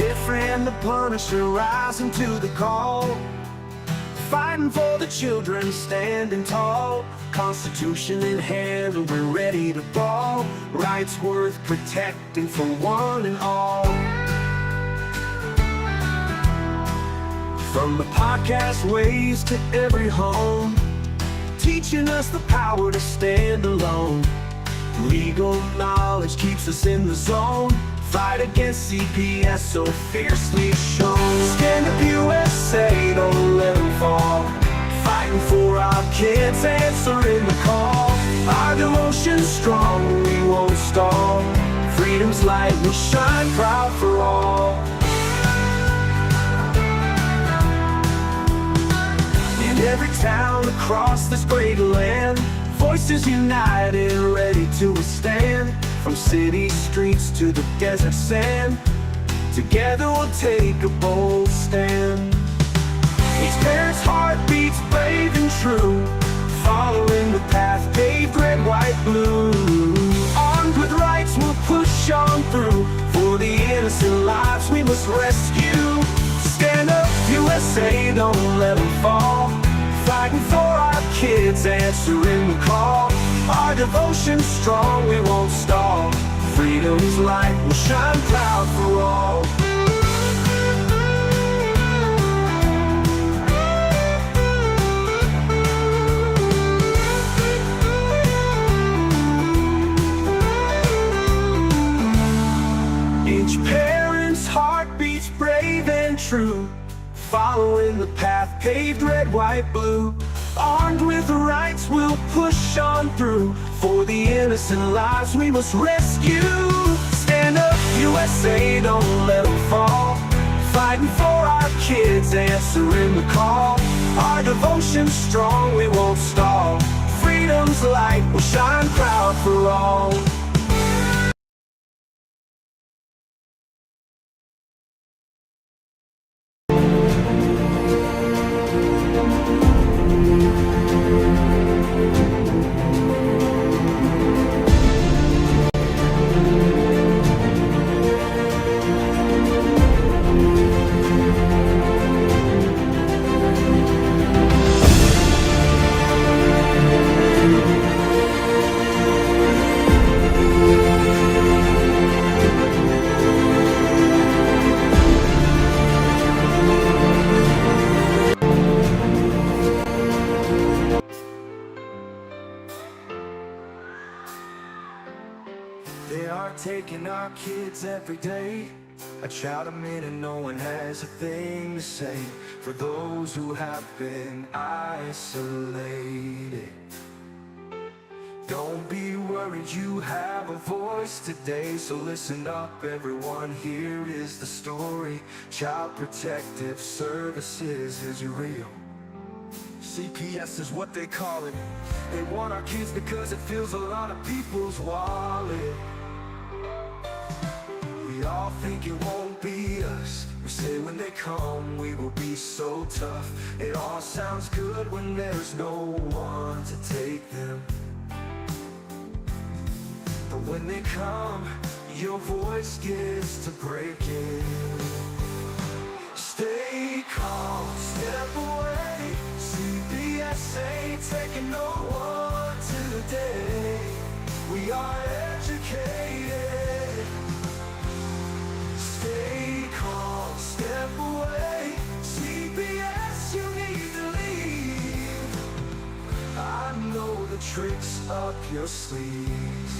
Tiff and the Punisher rising to the call, fighting for the children, standing tall. Constitution in hand, we're ready to ball. Rights worth protecting for one and all. From the podcast waves to every home, teaching us the power to stand alone. Legal knowledge keeps us in the zone. Fight against CPS so fiercely shown. Stand up USA, don't let them fall. Fighting for our kids, answering the call. Our devotion's strong, we won't stall. Freedom's light will shine proud for all. In every town across this great land, voices united, ready to withstand. From city streets to the desert sand, together we'll take a bold stand. Each parent's heart beats brave and true, following the path paved red, white, blue. Armed with rights we'll push on through, for the innocent lives we must rescue. Stand up USA, don't let them fall. Fighting for our kids, answering the call. Our devotion's strong, we won't stall. Freedom's light will shine proud for all. Each parent's heart beats brave and true, following the path paved red, white, blue. Armed with the rights we'll push on through, for the innocent lives we must rescue. Stand up USA, don't let them fall. Fighting for our kids, answering the call. Our devotion's strong, we won't stall. Freedom's light will shine proud for all. They are taking our kids every day. I shout them in and no one has a thing to say. For those who have been isolated, don't be worried, you have a voice today. So listen up everyone, here is the story. Child Protective Services is real. CPS is what they call it. They want our kids because it fills a lot of people's wallet. We all think it won't be us. We say when they come we will be so tough. It all sounds good when there's no one to take them. But when they come, your voice gets to breaking. Stay calm, step away. CPS ain't taking no one today. We are educated. Stay calm, step away. CPS, you need to leave. I know the tricks up your sleeves.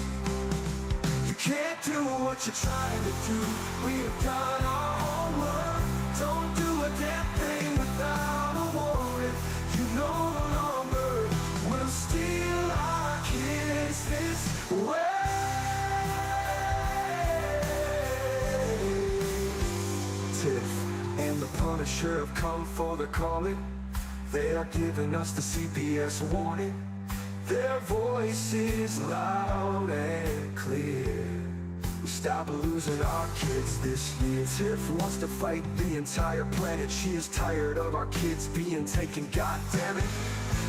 You can't do what you're trying to do. We have done our homework. Don't do a damn thing without a warrant. You no longer will steal our kids this way. Tiff and the Punisher have come for the calling. They are giving us the CPS warning. Their voice is loud and clear. We stop losing our kids this year. Tiff wants to fight the entire planet. She is tired of our kids being taken, god damn it.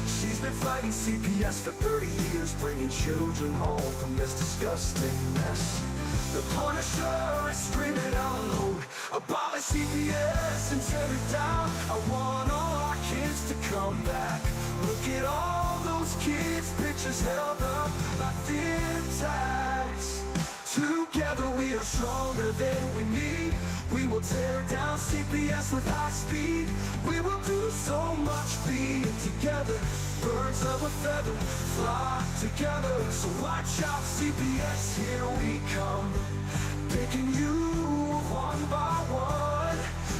She's been fighting CPS for 30 years, bringing children home from this disgusting mess. The Punisher is screaming out loud, Abolish CPS and tear it down. I want all our kids to come back. Look at all those kids, pictures held up like thin ties. Together we are stronger than we need. We will tear down CPS with high speed. We will do so much being together. Birds of a feather flock together. So watch out, CPS, here we come. Picking you one by one.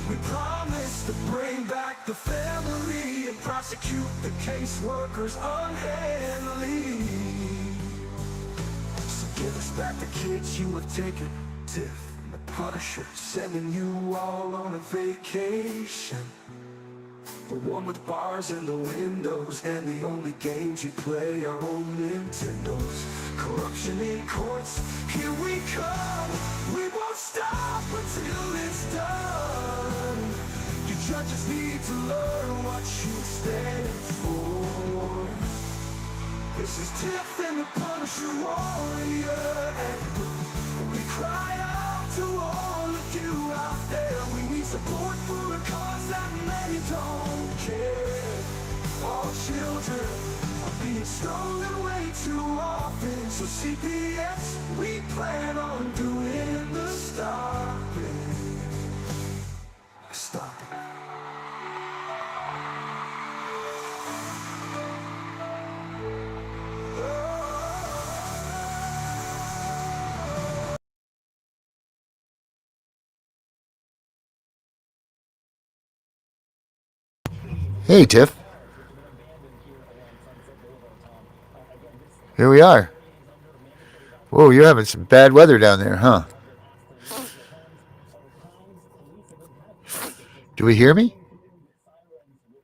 We promise to bring back the family and prosecute the caseworkers unhandily. So give us back the kids you have taken. Tiff and the Punisher, sending you all on a vacation. The one with bars in the windows, and the only games you play are on Nintendos. Corruption in courts, here we come. We won't stop until it's done. You judges need to learn what you stand for. This is Tiff and the Punisher warrior, and we cry out to all of you out there. We need support for a cause that many don't care. All children are being stolen way too often. So CPS, we plan on doing the stopping. Stopping. Hey, Tiff. Here we are. Whoa, you're having some bad weather down there, huh? Do we hear me?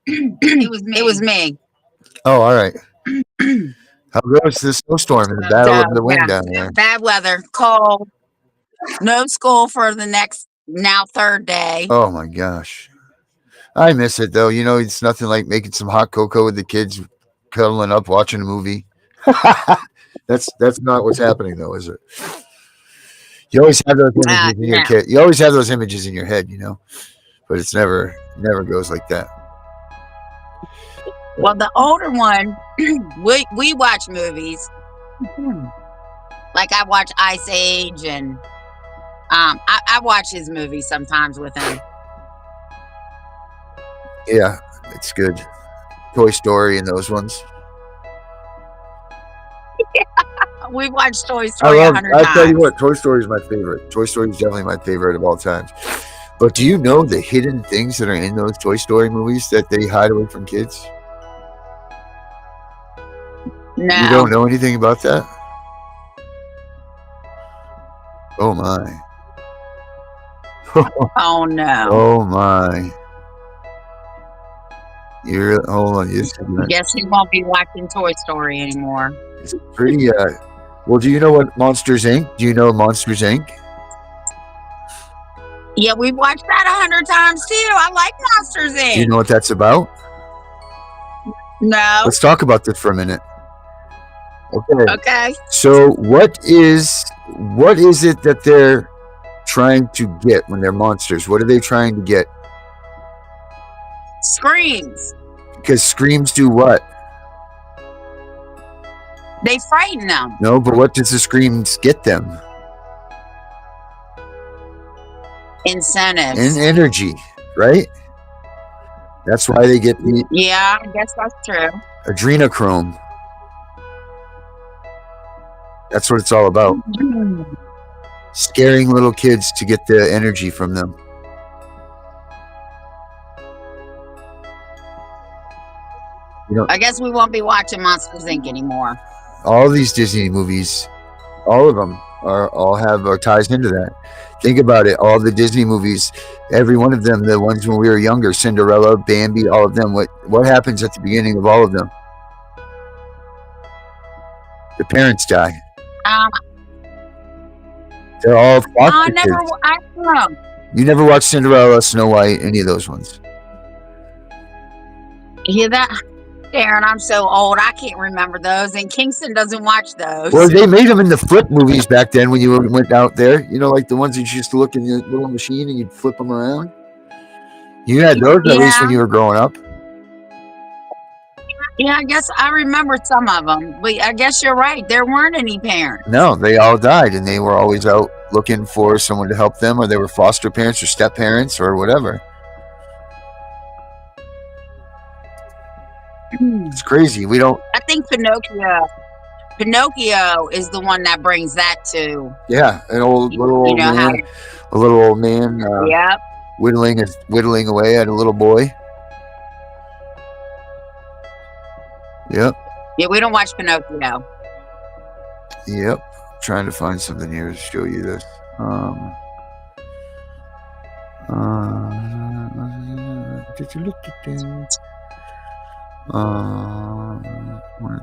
It was me. Oh, all right. How goes the snowstorm and the battle So of the wind yeah, down there? bad weather, cold, no school for the next now third day. Oh my gosh. I miss it though. You know, it's nothing like making some hot cocoa with the kids cuddling up watching a movie. That's not what's happening though, is it? You always have those images in your No. kid. You always have those images in your head, you know, but it's never goes like that. Well, the older one, we watch movies. Like I watch Ice Age, and I watch his movies sometimes with him. Yeah, it's good. Toy Story and those ones. We watched Toy Story 100 times. I tell you what, Toy Story is my favorite. Toy Story is definitely my favorite of all times. But do you know the hidden things that are in those Toy Story movies that they hide away from kids? No. You don't know anything about that? Oh my. Oh no. Oh my. Hold on. Guess you won't be watching Toy Story anymore. It's pretty. Well, do you know what Monsters Inc? Do you know Monsters Inc? Yeah, we've watched that 100 times too. I like Monsters Inc. Do you know what that's about? No. Let's talk about this for a minute. Okay. So what is it that they're trying to get when they're monsters? What are they trying to get? Screams. Because screams do what? They frighten them. No, but what does the screams get them? Incentives. And energy, right? That's why they get the Yeah, I guess that's true. adrenochrome. That's what it's all about. Scaring little kids to get the energy from them. You know, I guess we won't be watching Monsters Inc. anymore. all these Disney movies, all of them are ties into that. Think about it. All the Disney movies, every one of them, the ones when we were younger, Cinderella, Bambi, all of them. What happens at the beginning of all of them? The parents die. They're all foster kids. I don't know. You never watched Cinderella, Snow White, any of those ones? Yeah, Darren, I'm so old, I can't remember those, and Kingston doesn't watch those. Well, they made them in the flip movies back then when you went out there. You know, like the ones that you used to look in the little machine and you'd flip them around. You had those at least when Yeah, you were growing up. yeah, I guess I remember some of them, but I guess you're right. There weren't any parents. No, they all died, and they were always out looking for someone to help them, or they were foster parents or step parents or whatever. It's crazy. We don't. I think Pinocchio is the one that brings that to, Yeah, an old little you old know how. man, a little old man Yep. whittling away at a little boy. Yep, Yeah, we don't watch Pinocchio. yep. Trying to find something here to show you this.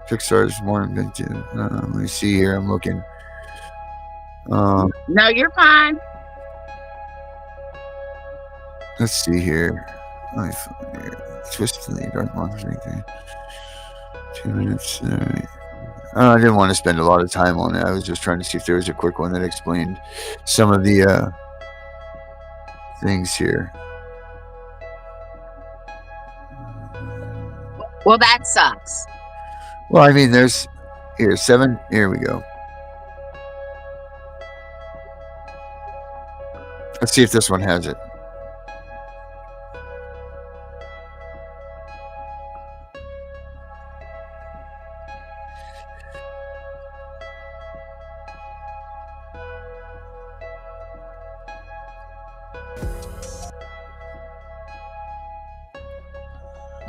Pixar's more inventive. Let me see here. I'm looking. No, you're fine. Let's see here. My phone here. Twist in the dark monster right there. 2 minutes. I didn't want to spend a lot of time on it. I was just trying to see if there was a quick one that explained some of the things here. Well, that sucks. Well, I mean, there's here 7. Here we go. Let's see if this one has it.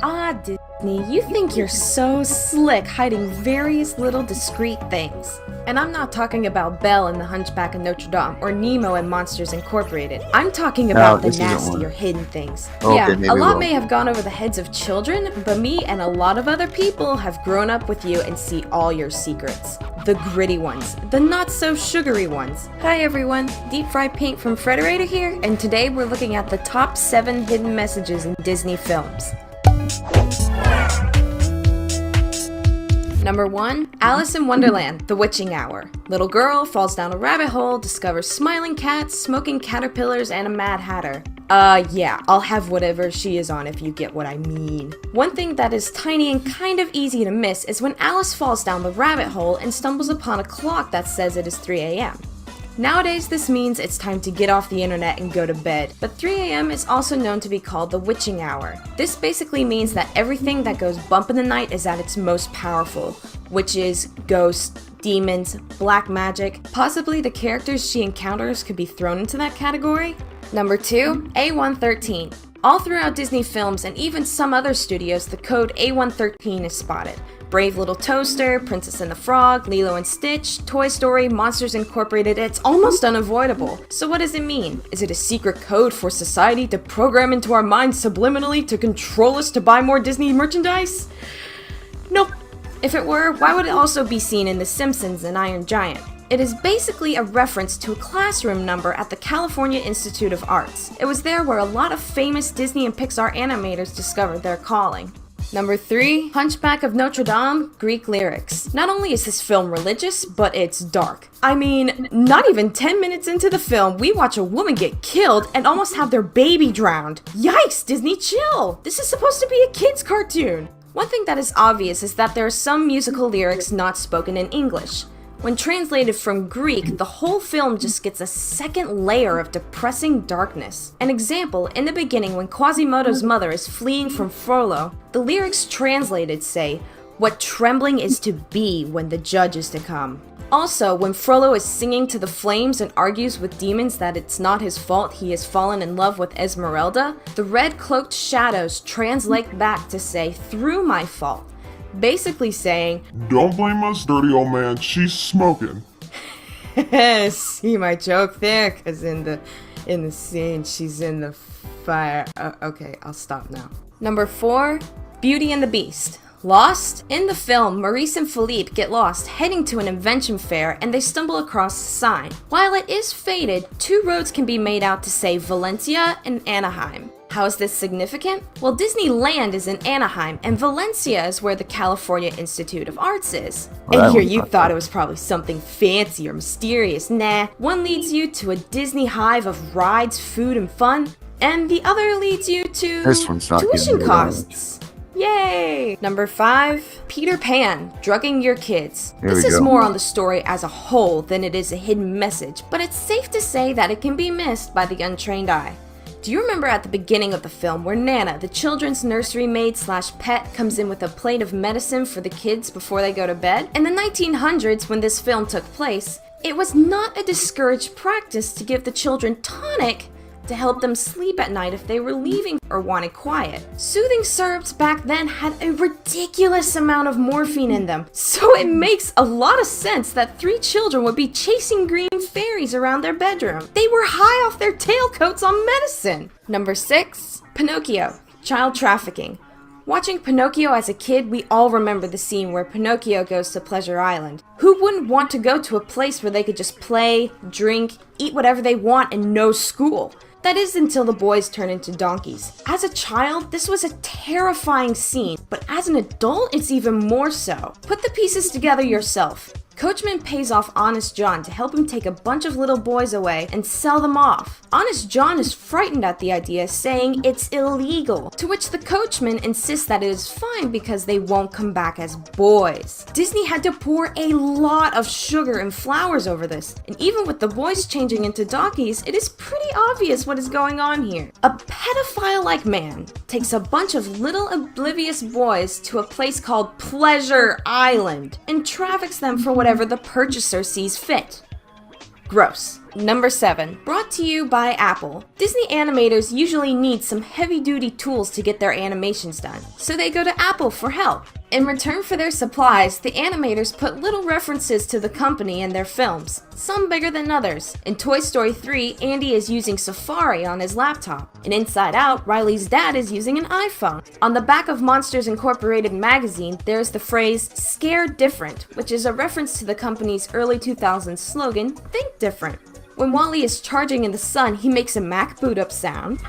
Ah, Disney, you think you're so slick hiding various little discreet things. And I'm not talking about Belle and the Hunchback of Notre Dame or Nemo and Monsters Incorporated. I'm talking about the this isn't one. nastier hidden things. Okay, Yeah, maybe a lot we'll- may have gone over the heads of children, but me and a lot of other people have grown up with you and see all your secrets. The gritty ones, the not so sugary ones. Hi everyone, Deep Fried Paint from Frederator here, and today we're looking at the top 7 hidden messages in Disney films. Number 1, Alice in Wonderland, The Witching Hour. Little girl falls down a rabbit hole, discovers smiling cats, smoking caterpillars, and a Mad Hatter. Yeah, I'll have whatever she is on if you get what I mean. One thing that is tiny and kind of easy to miss is when Alice falls down the rabbit hole and stumbles upon a clock that says it is 3 a.m. Nowadays, this means it's time to get off the internet and go to bed, but 3 a.m. is also known to be called the witching hour. This basically means that everything that goes bump in the night is at its most powerful. Witches, ghosts, demons, black magic. Possibly the characters she encounters could be thrown into that category. Number 2, A113. All throughout Disney films and even some other studios, the code A113 is spotted. Brave Little Toaster, Princess and the Frog, Lilo and Stitch, Toy Story, Monsters Incorporated, it's almost unavoidable. So what does it mean? Is it a secret code for society to program into our minds subliminally to control us to buy more Disney merchandise? Nope. If it were, why would it also be seen in The Simpsons and Iron Giant? It is basically a reference to a classroom number at the California Institute of Arts. It was there where a lot of famous Disney and Pixar animators discovered their calling. Number 3, Hunchback of Notre Dame, Greek lyrics. Not only is this film religious, but it's dark. I mean, not even 10 minutes into the film, we watch a woman get killed and almost have their baby drowned. Yikes, Disney, chill! This is supposed to be a kid's cartoon. One thing that is obvious is that there are some musical lyrics not spoken in English. When translated from Greek, the whole film just gets a second layer of depressing darkness. An example, in the beginning when Quasimodo's mother is fleeing from Frollo, the lyrics translated say, "What trembling is to be when the judge is to come." Also, when Frollo is singing to the flames and argues with demons that it's not his fault he has fallen in love with Esmeralda, the red-cloaked shadows translate back to say, "Through my fault." Basically saying, "Don't blame us, dirty old man, she's smoking." see my joke there? Cause in the scene, she's in the fire. Okay, I'll stop now. Number 4, Beauty and the Beast. Lost? In the film, Maurice and Philippe get lost heading to an invention fair and they stumble across a sign. While it is faded, 2 roads can be made out to say Valencia and Anaheim. How is this significant? Well, Disneyland is in Anaheim, and Valencia is where the California Institute of Arts is. Well, And that here one's you not thought bad. it was probably something fancy or mysterious. Nah, one leads you to a Disney hive of rides, food, and fun, and the other leads you to This one's not getting tuition very orange. costs. Yay! Number 5, Peter Pan, drugging your kids. Here This we is go. more on the story as a whole than it is a hidden message, but it's safe to say that it can be missed by the untrained eye. Do you remember at the beginning of the film where Nana, the children's nursery maid / pet, comes in with a plate of medicine for the kids before they go to bed? In the 1900s, when this film took place, it was not a discouraged practice to give the children tonic to help them sleep at night if they were leaving or wanted quiet. Soothing syrups back then had a ridiculous amount of morphine in them, so it makes a lot of sense that 3 children would be chasing green fairies around their bedroom. They were high off their tailcoats on medicine. Number 6, Pinocchio, child trafficking. Watching Pinocchio as a kid, we all remember the scene where Pinocchio goes to Pleasure Island. Who wouldn't want to go to a place where they could just play, drink, eat whatever they want, and no school? That is until the boys turn into donkeys. As a child, this was a terrifying scene, but as an adult, it's even more so. Put the pieces together yourself. Coachman pays off Honest John to help him take a bunch of little boys away and sell them off. Honest John is frightened at the idea, saying it's illegal, to which the coachman insists that it is fine because they won't come back as boys. Disney had to pour a lot of sugar and flowers over this, and even with the boys changing into donkeys, it is pretty obvious what is going on here. A pedophile-like man takes a bunch of little oblivious boys to a place called Pleasure Island and traffics them for whatever the purchaser sees fit. Gross. Number 7, brought to you by Apple. Disney animators usually need some heavy-duty tools to get their animations done, so they go to Apple for help. In return for their supplies, the animators put little references to the company in their films, some bigger than others. In Toy Story 3, Andy is using Safari on his laptop. In Inside Out, Riley's dad is using an iPhone. On the back of Monsters Incorporated magazine, there's the phrase, "Scared Different," which is a reference to the company's early 2000s slogan, "Think Different." When Wally is charging in the sun, he makes a Mac boot up sound.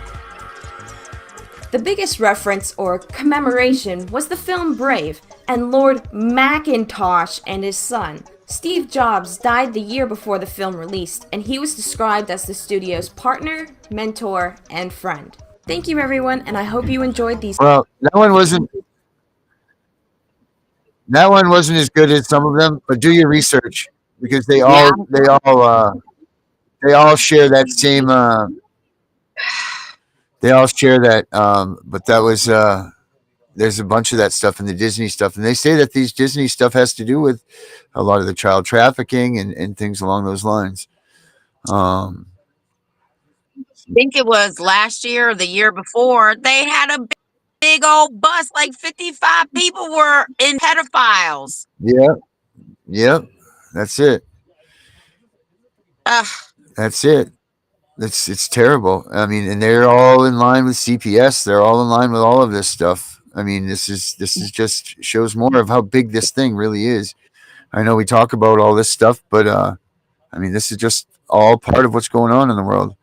The biggest reference, or commemoration, was the film Brave, and Lord Macintosh and his son. Steve Jobs died the year before the film released, and he was described as the studio's partner, mentor, and friend. Thank you everyone, and I hope you enjoyed these. Well, that one wasn't as good as some of them, but do your research because they Yeah. all share that same they all share that but that was there's a bunch of that stuff in the Disney stuff, and they say that these Disney stuff has to do with a lot of the child trafficking and things along those lines. Um, I think it was last year or the year before, they had a big old bus, like 55 people were in pedophiles. yeah, yeah, that's it. Ugh. That's it. It's terrible. I mean, and they're all in line with CPS. They're all in line with all of this stuff. I mean, this is just shows more of how big this thing really is. I know we talk about all this stuff, but I mean, this is just all part of what's going on in the world.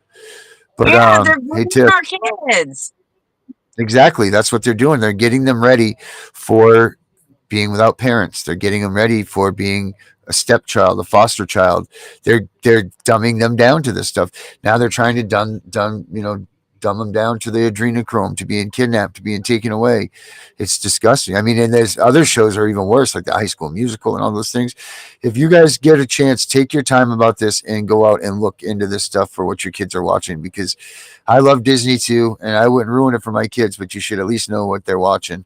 But Yeah, they're hey, grooming Tiff, our kids. exactly. That's what they're doing. They're getting them ready for being without parents. They're getting them ready for being a stepchild, a foster child. They're dumbing them down to this stuff. Now they're trying to dumb them down to the adrenochrome, to being kidnapped, to being taken away. It's disgusting. I mean, and there's other shows that are even worse, like the High School Musical and all those things. If you guys get a chance, take your time about this and go out and look into this stuff for what your kids are watching, because I love Disney too, and I wouldn't ruin it for my kids, but you should at least know what they're watching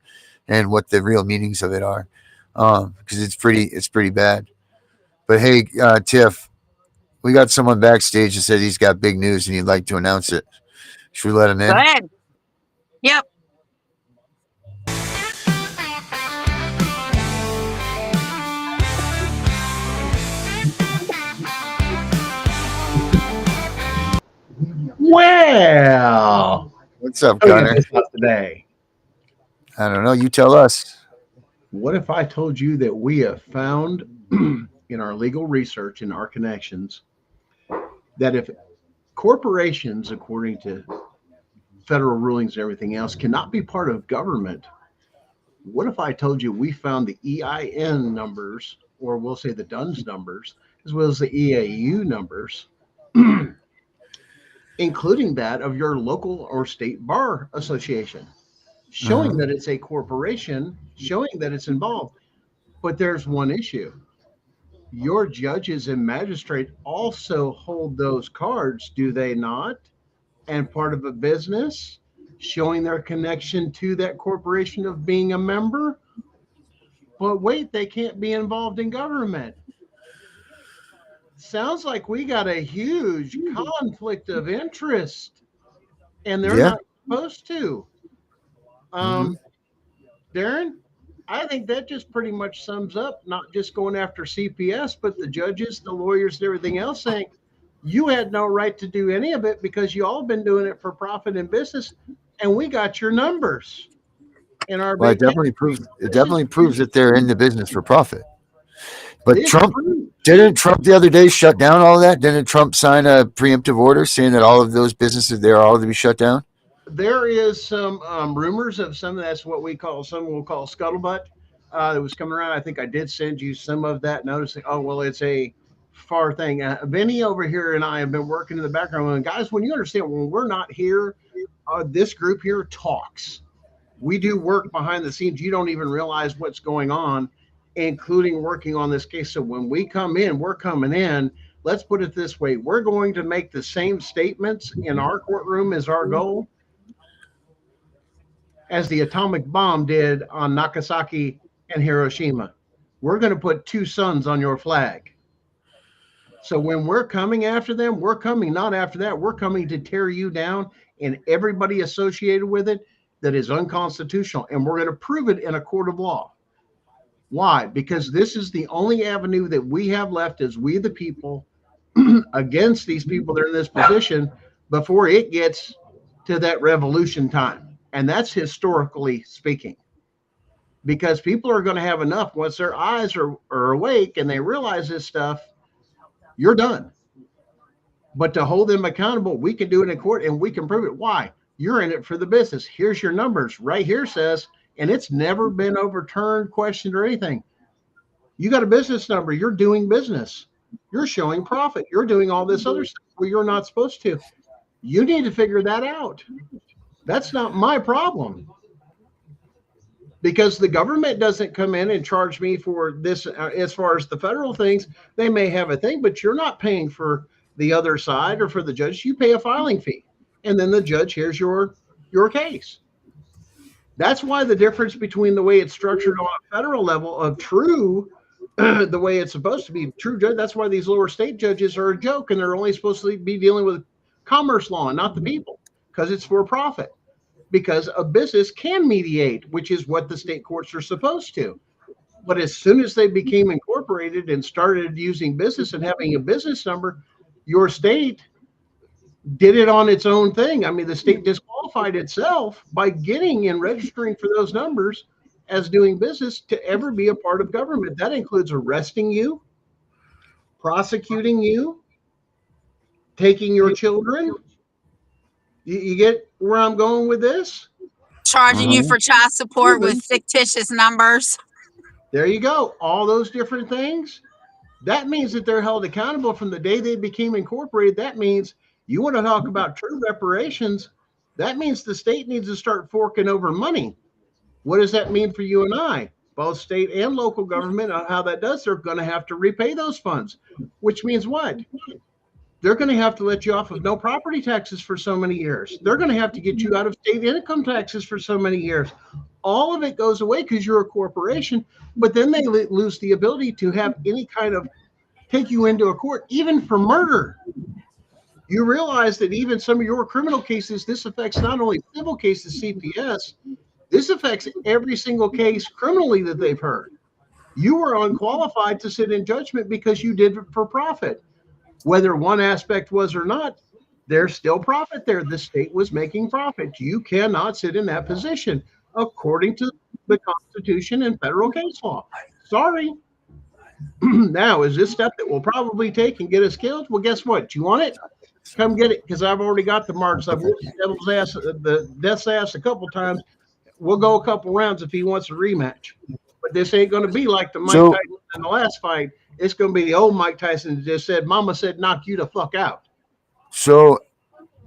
and what the real meanings of it are, because it's pretty bad. But hey, Tiff, we got someone backstage that said he's got big news and he'd like to announce it. Should we let him Go in? ahead. Yep. Well, What's up, oh, yeah, Gunner? this up today. I don't know. You tell us. What if I told you that we have found in our legal research and our connections that if corporations, according to federal rulings and everything else cannot be part of government. What if I told you we found the EIN numbers, or we'll say the DUNS numbers, as well as the EAU numbers, including that of your local or state bar association, showing Uh-huh. that it's a corporation, showing that it's involved. But there's one issue. Your judges and magistrate also hold those cards, do they not? And part of a business, showing their connection to that corporation of being a member. But wait, they can't be involved in government. Sounds like we got a huge conflict of interest, and they're Yeah. not supposed to. Hmm. Um, Darren, I think that just pretty much sums up not just going after CPS, but the judges, the lawyers, and everything else saying you had no right to do any of it because you all been doing it for profit and business, and we got your numbers in our Well, big cat. it This is definitely proves that they're in the business for profit. But this Trump proves didn't Trump the other day shut down all of that? Didn't Trump sign a preemptive order saying that all of those businesses there are all to be shut down? there is some rumors of some that's what we call some will call scuttlebutt that was coming around. I think I did send you some of that, noticing, oh well, it's a far thing. Vinny over here and I have been working in the background, and guys, when you understand, when we're not here, this group here talks. We do work behind the scenes. You don't even realize what's going on, including working on this case. So when we come in, we're coming in. Let's put it this way: we're going to make the same statements in our courtroom as our goal as the atomic bomb did on Nagasaki and Hiroshima. We're going to put two suns on your flag. So when we're coming after them, we're coming not after that. We're coming to tear you down and everybody associated with it that is unconstitutional. And we're going to prove it in a court of law. Why? Because this is the only avenue that we have left as we, the people, against these people that are in this position before it gets to that revolution time. And that's historically speaking, because people are going to have enough once their eyes are awake and they realize this stuff, you're done. But to hold them accountable, we can do it in court and we can prove it. Why? You're in it for the business. Here's your numbers. Right here says, and it's never been overturned, questioned, or anything. You got a business number. You're doing business. You're showing profit. You're doing all this other stuff where you're not supposed to. You need to figure that out. That's not my problem, because the government doesn't come in and charge me for this. As far as the federal things, they may have a thing, but you're not paying for the other side or for the judge. You pay a filing fee, and then the judge hears your case. That's why the difference between the way it's structured on a federal level of true, the way it's supposed to be true judge. That's why these lower state judges are a joke, and they're only supposed to be dealing with commerce law and not the people, because it's for profit. Because a business can mediate, which is what the state courts are supposed to. But as soon as they became incorporated and started using business and having a business number, your state did it on its own thing. I mean, the state disqualified itself by getting and registering for those numbers as doing business to ever be a part of government. That includes arresting you, prosecuting you, taking your children. You get where I'm going with this? Charging you Uh-huh. for child support with fictitious numbers. There you go. All those different things. That means that they're held accountable from the day they became incorporated. That means you want to talk about true reparations. That means the state needs to start forking over money. What does that mean for you and I? Both state and local government, on how that does, they're going to have to repay those funds, which means what? They're going to have to let you off of no property taxes for so many years. They're going to have to get you out of state income taxes for so many years. All of it goes away because you're a corporation, but then they lose the ability to have any kind of take you into a court, even for murder. You realize that even some of your criminal cases, this affects not only civil cases, CPS, this affects every single case criminally that they've heard. You were unqualified to sit in judgment because you did it for profit. Whether one aspect was or not, there's still profit there. The state was making profit. You cannot sit in that position according to the Constitution and federal case law. Sorry. Now, is this step that we'll probably take and get us killed? Well, guess what? You want it? Come get it, because I've already got the marks. I've whooped the devil's ass, the death's ass a couple times. We'll go a couple rounds if he wants a rematch. But this ain't going to be like the Mike So Tyson in the last fight. It's going to be the old Mike Tyson that just said, "Mama said knock you the fuck out." so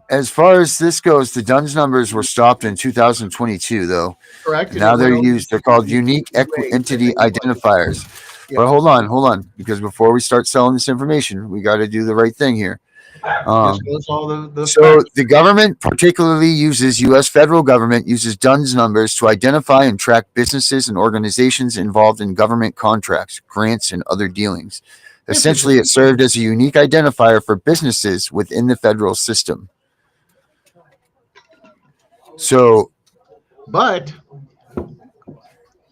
as far as this goes, the DUNS numbers were stopped in 2022, though. Correct. And And now it went they're over used. They're called unique to 8, I entity think it was. identifiers. Yeah. But hold on, because before we start selling this information, we got to do the right thing here. Disclose all the So facts. the government, particularly uses U.S. federal government, uses DUNS numbers to identify and track businesses and organizations involved in government contracts, grants, and other dealings. Essentially, it served as a unique identifier for businesses within the federal system. So But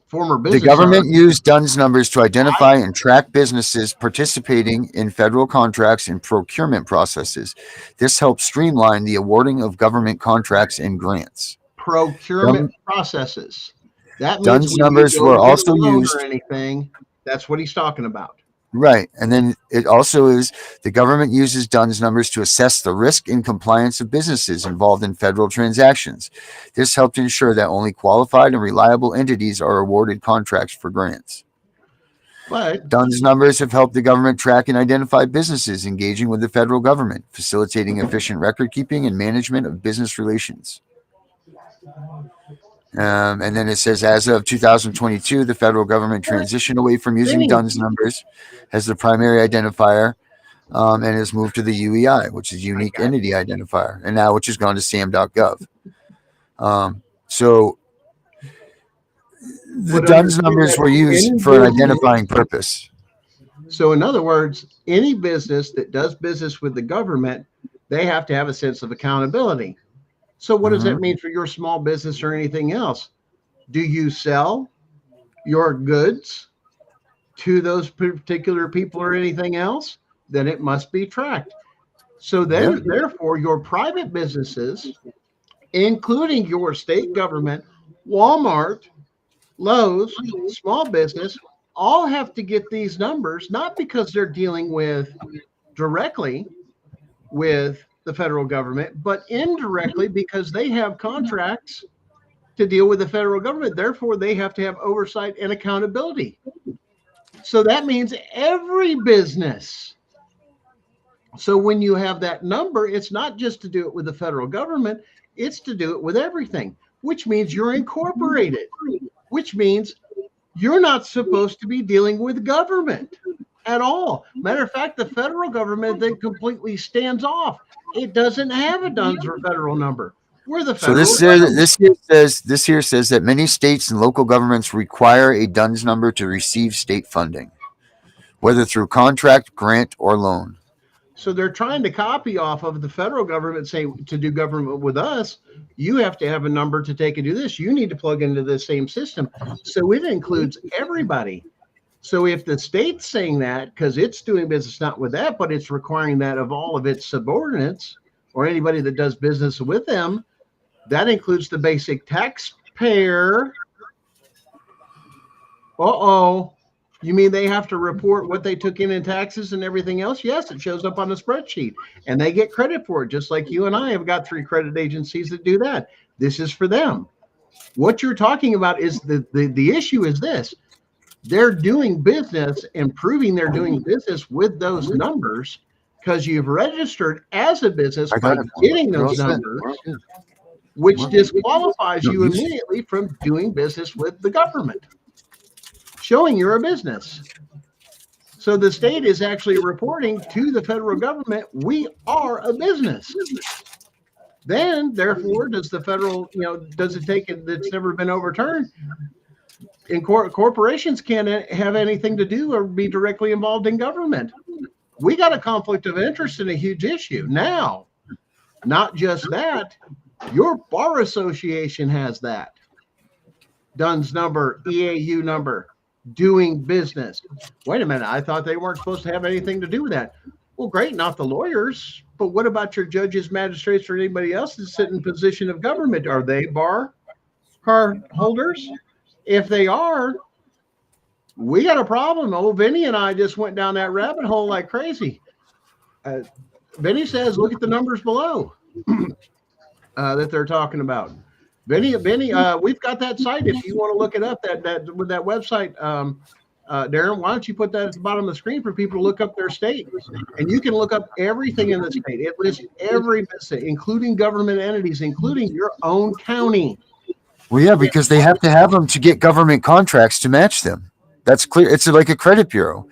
former the business government owners, used DUNS numbers to identify and track businesses participating in federal contracts and procurement processes. This helps streamline the awarding of government contracts and grants. procurement processes. That means DUNS when you numbers go were to get a also loan used. or anything, that's what he's talking about. Right. And then it also is the government uses DUNS numbers to assess the risk and compliance of businesses involved in federal transactions. This helped ensure that only qualified and reliable entities are awarded contracts for grants. But DUNS numbers have helped the government track and identify businesses engaging with the federal government, facilitating efficient record keeping and management of business relations. And then it says, as of 2022, the federal government transitioned away from using DUNS numbers as the primary identifier and has moved to the UEI, which is Unique Entity Identifier, and now which has gone to SAM.gov. So the DUNS numbers were used for an identifying purpose. So in other words, any business that does business with the government, they have to have a sense of accountability. So what does that mean for your small business or anything else? Do you sell your goods to those particular people or anything else? Then it must be tracked. So then, therefore, your private businesses, including your state government, Walmart, Lowe's, small business, all have to get these numbers, not because they're dealing with directly with the federal government, but indirectly because they have contracts to deal with the federal government. Therefore, they have to have oversight and accountability. So that means every business. So when you have that number, it's not just to do it with the federal government, it's to do it with everything, which means you're incorporated, which means you're not supposed to be dealing with government at all. Matter of fact, the federal government then completely stands off. It doesn't have a DUNS or federal number. We're the So federal this here says that many states and local governments require a DUNS number to receive state funding, whether through contract, grant, or loan. So they're trying to copy off of the federal government, saying to do government with us, you have to have a number to take and do this. You need to plug into the same system. So it includes everybody. So if the state's saying that, because it's doing business not with that, but it's requiring that of all of its subordinates or anybody that does business with them, that includes the basic taxpayer. Uh-oh. You mean they have to report what they took in taxes and everything else? Yes, it shows up on the spreadsheet, and they get credit for it, just like you and I have got 3 credit agencies that do that. This is for them. What you're talking about is the issue is this. They're doing business and proving they're doing business with those numbers because you've registered as a business by getting those numbers, which disqualifies you immediately from doing business with the government, showing you're a business. So the state is actually reporting to the federal government, we are a business. Then, therefore, does the federal, does it take it that's never been overturned? And corporations can't have anything to do or be directly involved in government. We got a conflict of interest in a huge issue. Now, not just that, your bar association has that. DUNS number, EAU number, doing business. Wait a minute, I thought they weren't supposed to have anything to do with that. Well, great, not the lawyers, but what about your judges, magistrates, or anybody else that's sitting in position of government? Are they bar card holders? If they are, we got a problem. Old Vinny and I just went down that rabbit hole like crazy. Benny says, look at the numbers below that they're talking about. Benny, we've got that site. If you want to look it up, that with that website, Darren, why don't you put that at the bottom of the screen for people to look up their state? And you can look up everything in the state. It lists every business, including government entities, including your own county. Well, yeah, because they have to have them to get government contracts to match them. That's clear. It's like a credit bureau.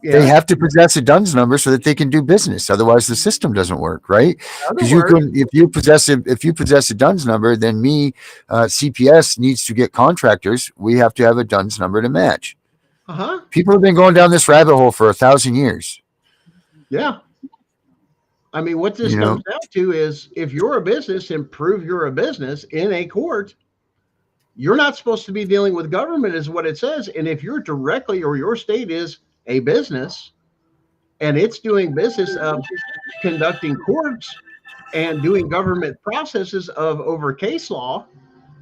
Yeah. They have to possess a DUNS number so that they can do business. Otherwise, the system doesn't work, right? Because you can, if you possess a DUNS number, then CPS needs to get contractors. We have to have a DUNS number to match. People have been going down this rabbit hole for 1,000 years. Yeah. I mean, what this comes down to is if you're a business and prove you're a business in a court, you're not supposed to be dealing with government is what it says. And if you're directly or your state is a business and it's doing business of conducting courts and doing government processes of over case law,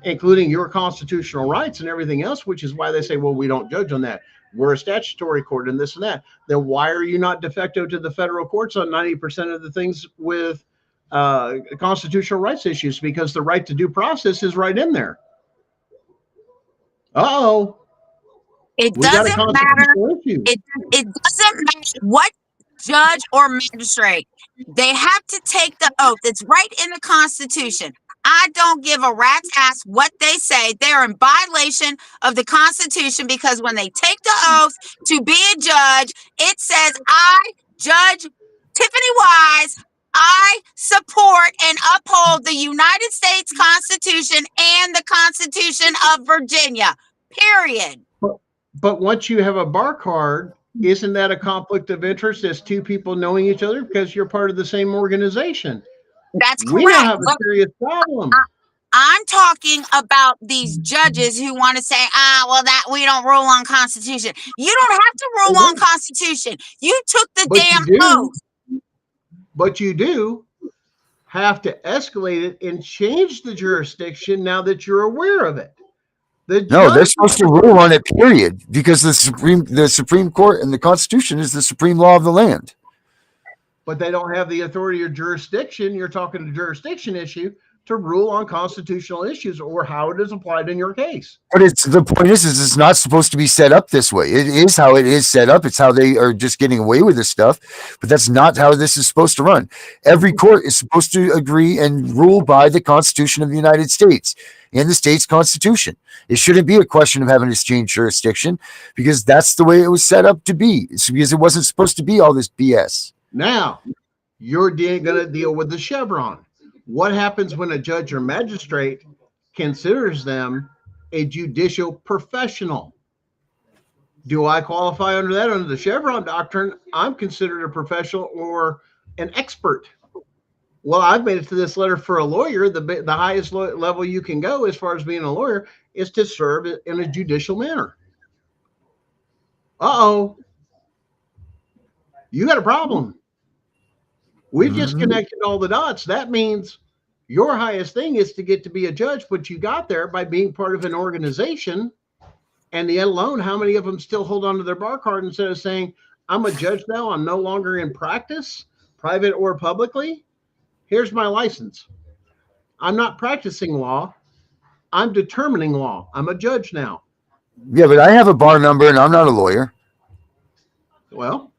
including your constitutional rights and everything else, which is why they say, well, we don't judge on that. We're a statutory court and this and that. Then why are you not de facto to the federal courts on 90% of the things with constitutional rights issues? Because the right to due process is right in there. It doesn't matter. It doesn't matter what judge or magistrate. They have to take the oath. It's right in the Constitution. I don't give a rat's ass what they say. They're in violation of the Constitution because when they take the oath to be a judge, it says, I, Judge Tiffany Wise, I support and uphold the United States Constitution and the Constitution of Virginia, period. But once you have a bar card, isn't that a conflict of interest as two people knowing each other because you're part of the same organization? That's correct. We don't have a serious problem. I'm talking about these judges who want to say, well, that we don't rule on Constitution. You don't have to rule on Constitution. You took the damn oath. But you do have to escalate it and change the jurisdiction now that you're aware of it. No, they're supposed to rule on it, period, because the Supreme Court and the Constitution is the supreme law of the land. But they don't have the authority or jurisdiction. You're talking a jurisdiction issue to rule on constitutional issues or how it is applied in your case. But the point is it's not supposed to be set up this way. It is how it is set up. It's how they are just getting away with this stuff. But that's not how this is supposed to run. Every court is supposed to agree and rule by the Constitution of the United States and the state's constitution. It shouldn't be a question of having to change jurisdiction because that's the way it was set up to be. It's because it wasn't supposed to be all this BS. Now, you're going to deal with the Chevron. What happens when a judge or magistrate considers them a judicial professional? Do I qualify under that? Under the Chevron doctrine, I'm considered a professional or an expert. Well, I've made it to this letter for a lawyer. The highest level you can go as far as being a lawyer is to serve in a judicial manner. You got a problem. We've just connected all the dots. That means your highest thing is to get to be a judge, but you got there by being part of an organization. And yet alone, how many of them still hold on to their bar card instead of saying, I'm a judge now, I'm no longer in practice, private or publicly. Here's my license. I'm not practicing law. I'm determining law. I'm a judge now. Yeah, but I have a bar number and I'm not a lawyer. Well,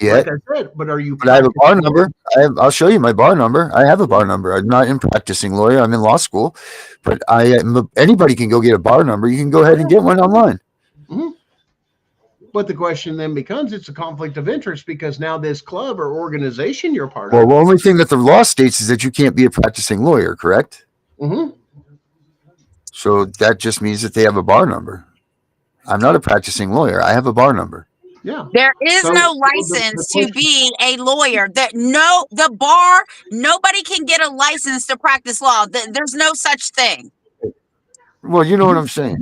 yeah, like I said, but are you? But I have a bar number. I'll show you my bar number. I have a bar number. I'm not in practicing lawyer. I'm in law school, but anybody can go get a bar number. You can go ahead and get one online. Mm-hmm. But the question then becomes, it's a conflict of interest because now this club or organization you're part of. Well, the only thing that the law states is that you can't be a practicing lawyer, correct? Mm-hmm. So that just means that they have a bar number. I'm not a practicing lawyer. I have a bar number. Yeah. There is no license to be a lawyer. The bar, nobody can get a license to practice law. There's no such thing. Well, you know what I'm saying.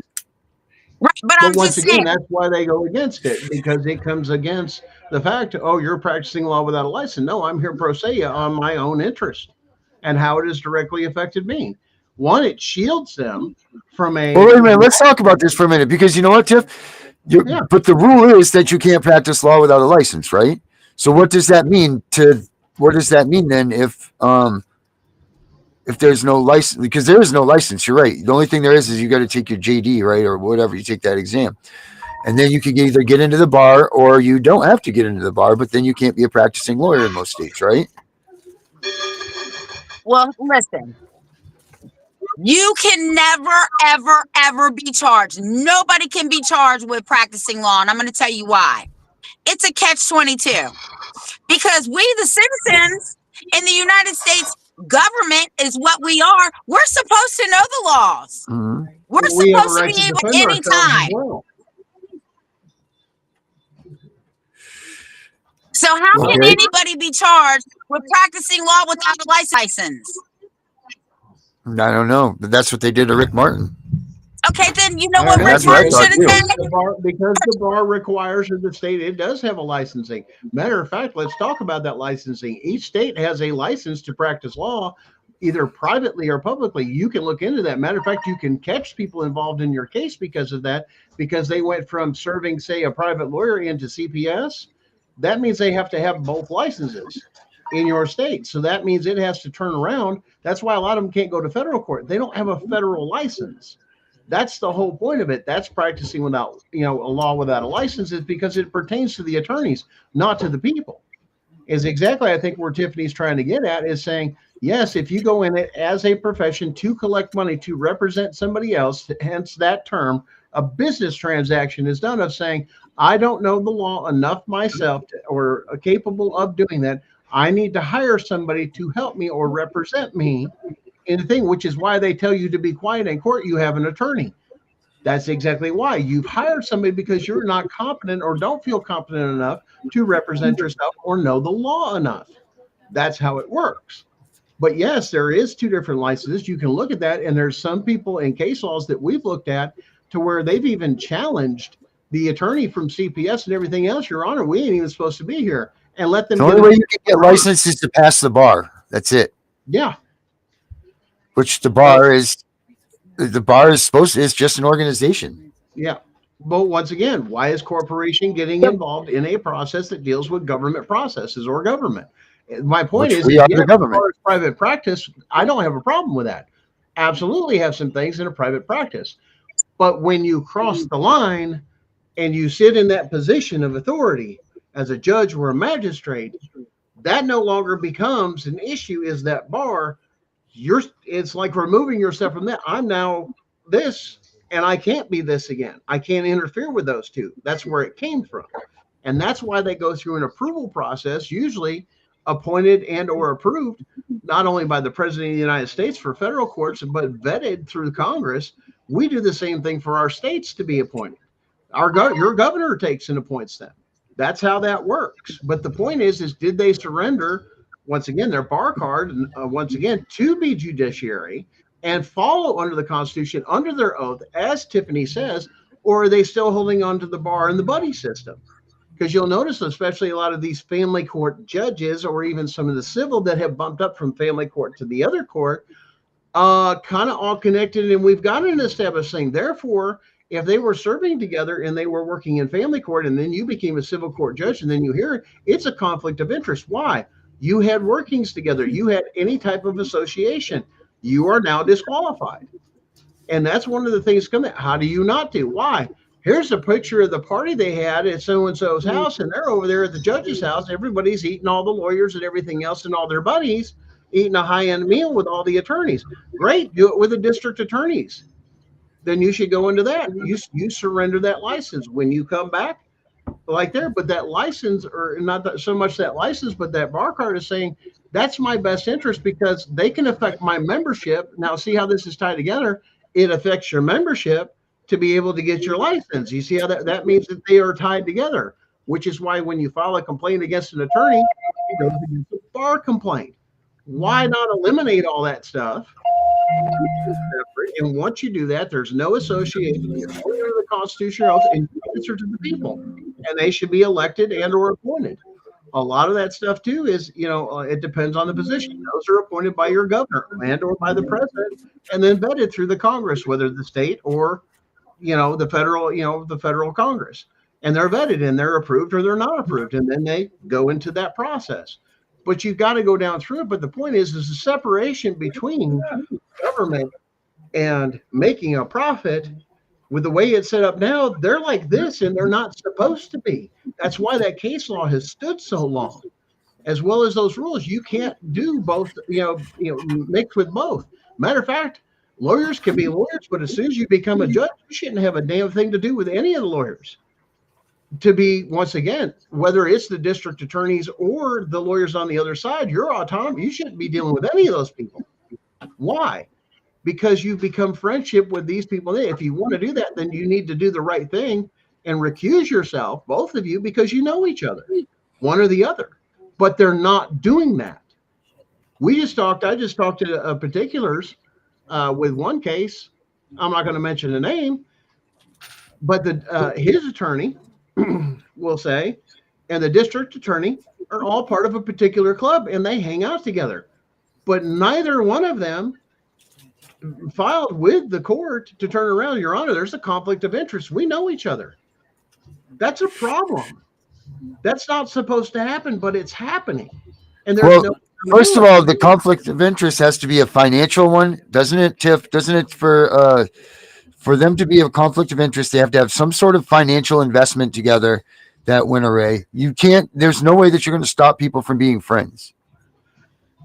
Right, but once again, that's why they go against it, because it comes against the fact, you're practicing law without a license. No, I'm here pro se on my own interest and how it has directly affected me. One, it shields them from a... Well, wait a minute. Let's talk about this for a minute, because you know what, Tiff? But the rule is that you can't practice law without a license, right? So what does that mean to what does that mean then if there's no license? Because there is no license. You're right. The only thing there is you got to take your JD, right, or whatever. You take that exam, and then you can either get into the bar or you don't have to get into the bar. But then you can't be a practicing lawyer in most states, right? Well, listen. You can never, ever, ever be charged. Nobody can be charged with practicing law, and I'm going to tell you why. It's a catch-22. Because we, the citizens in the United States government, is what we are. We're supposed to know the laws. Mm-hmm. We're supposed to be able anytime. Well. So how can anybody be charged with practicing law without a license? I don't know, but that's what they did to Rick Martin. Okay, then you know what Rick Martin should have done? Because the bar requires of the state, it does have a licensing. Matter of fact, let's talk about that licensing. Each state has a license to practice law, either privately or publicly. You can look into that. Matter of fact, you can catch people involved in your case because of that, because they went from serving, say, a private lawyer into CPS. That means they have to have both licenses in your state. So that means it has to turn around. That's why a lot of them can't go to federal court. They don't have a federal license. That's the whole point of it. That's practicing without, a law without a license, is because it pertains to the attorneys, not to the people. Is exactly, I think, where Tiffany's trying to get at, is saying, yes, if you go in it as a profession to collect money to represent somebody else, hence that term, a business transaction is done of saying, I don't know the law enough myself or capable of doing that. I need to hire somebody to help me or represent me in the thing, which is why they tell you to be quiet in court. You have an attorney. That's exactly why you've hired somebody, because you're not competent or don't feel competent enough to represent yourself or know the law enough. That's how it works. But yes, there is two different licenses. You can look at that. And there's some people in case laws that we've looked at to where they've even challenged the attorney from CPS and everything else. Your Honor, we ain't even supposed to be here, and let them. The only way you can get licensed is to pass the bar. That's it. Yeah. Which the bar is supposed to, it's just an organization. Yeah. But once again, why is corporation getting involved in a process that deals with government processes or government? My point is, we are the government. As far as private practice, I don't have a problem with that. Absolutely have some things in a private practice. But when you cross the line and you sit in that position of authority as a judge or a magistrate, that no longer becomes an issue. Is that bar? It's like removing yourself from that. I'm now this, and I can't be this again. I can't interfere with those two. That's where it came from. And that's why they go through an approval process, usually appointed and or approved, not only by the President of the United States for federal courts, but vetted through Congress. We do the same thing for our states to be appointed. Your governor takes and appoints them. That's how that works. But the point is did they surrender, once again, their bar card, once again, to be judiciary and follow under the Constitution, under their oath, as Tiffany says, or are they still holding on to the bar and the buddy system? Because you'll notice, especially a lot of these family court judges, or even some of the civil that have bumped up from family court to the other court, kind of all connected. And we've got an established thing. Therefore, if they were serving together and they were working in family court, and then you became a civil court judge, and then you hear it, it's a conflict of interest. Why? You had workings together. You had any type of association. You are now disqualified. And that's one of the things coming. How do you not do? Why? Here's a picture of the party they had at so-and-so's house, and they're over there at the judge's house. Everybody's eating, all the lawyers and everything else, and all their buddies eating a high-end meal with all the attorneys. Great. Do it with the district attorneys. Then you should go into that. You surrender that license when you come back like there. But that license, or not that, so much that license, but that bar card is saying that's my best interest, because they can affect my membership. Now, see how this is tied together. It affects your membership to be able to get your license. You see how that means that they are tied together, which is why when you file a complaint against an attorney, it goes against a bar complaint. Why not eliminate all that stuff? And once you do that, there's no association under the Constitution else, and you answer to the people, and they should be elected and or appointed. A lot of that stuff too is, it depends on the position. Those are appointed by your governor and or by the president, and then vetted through the Congress, whether the state or the federal Congress, and they're vetted and they're approved or they're not approved, and then they go into that process. but you've got to go down through it. But the point is the separation between government and making a profit. With the way it's set up now, they're like this, and they're not supposed to be. That's why that case law has stood so long, as well as those rules. You can't do both, mix with both. Matter of fact, lawyers can be lawyers, but as soon as you become a judge, you shouldn't have a damn thing to do with any of the lawyers. To be, once again, whether it's the district attorneys or the lawyers on the other side, you're autonomous. You shouldn't be dealing with any of those people. Why? Because you've become friendship with these people. If you want to do that, then you need to do the right thing and recuse yourself, both of you, because you know each other, one or the other. But they're not doing that. I just talked to particulars with one case. I'm not going to mention the name, but his attorney will say, and the district attorney are all part of a particular club, and they hang out together. But neither one of them filed with the court to turn around. Your Honor, there's a conflict of interest. We know each other. That's a problem. That's not supposed to happen, but it's happening. And there's first of all, the conflict of interest has to be a financial one, doesn't it, Tiff? Doesn't it for them to be a conflict of interest, they have to have some sort of financial investment together that win array. You can't, there's no way that you're going to stop people from being friends.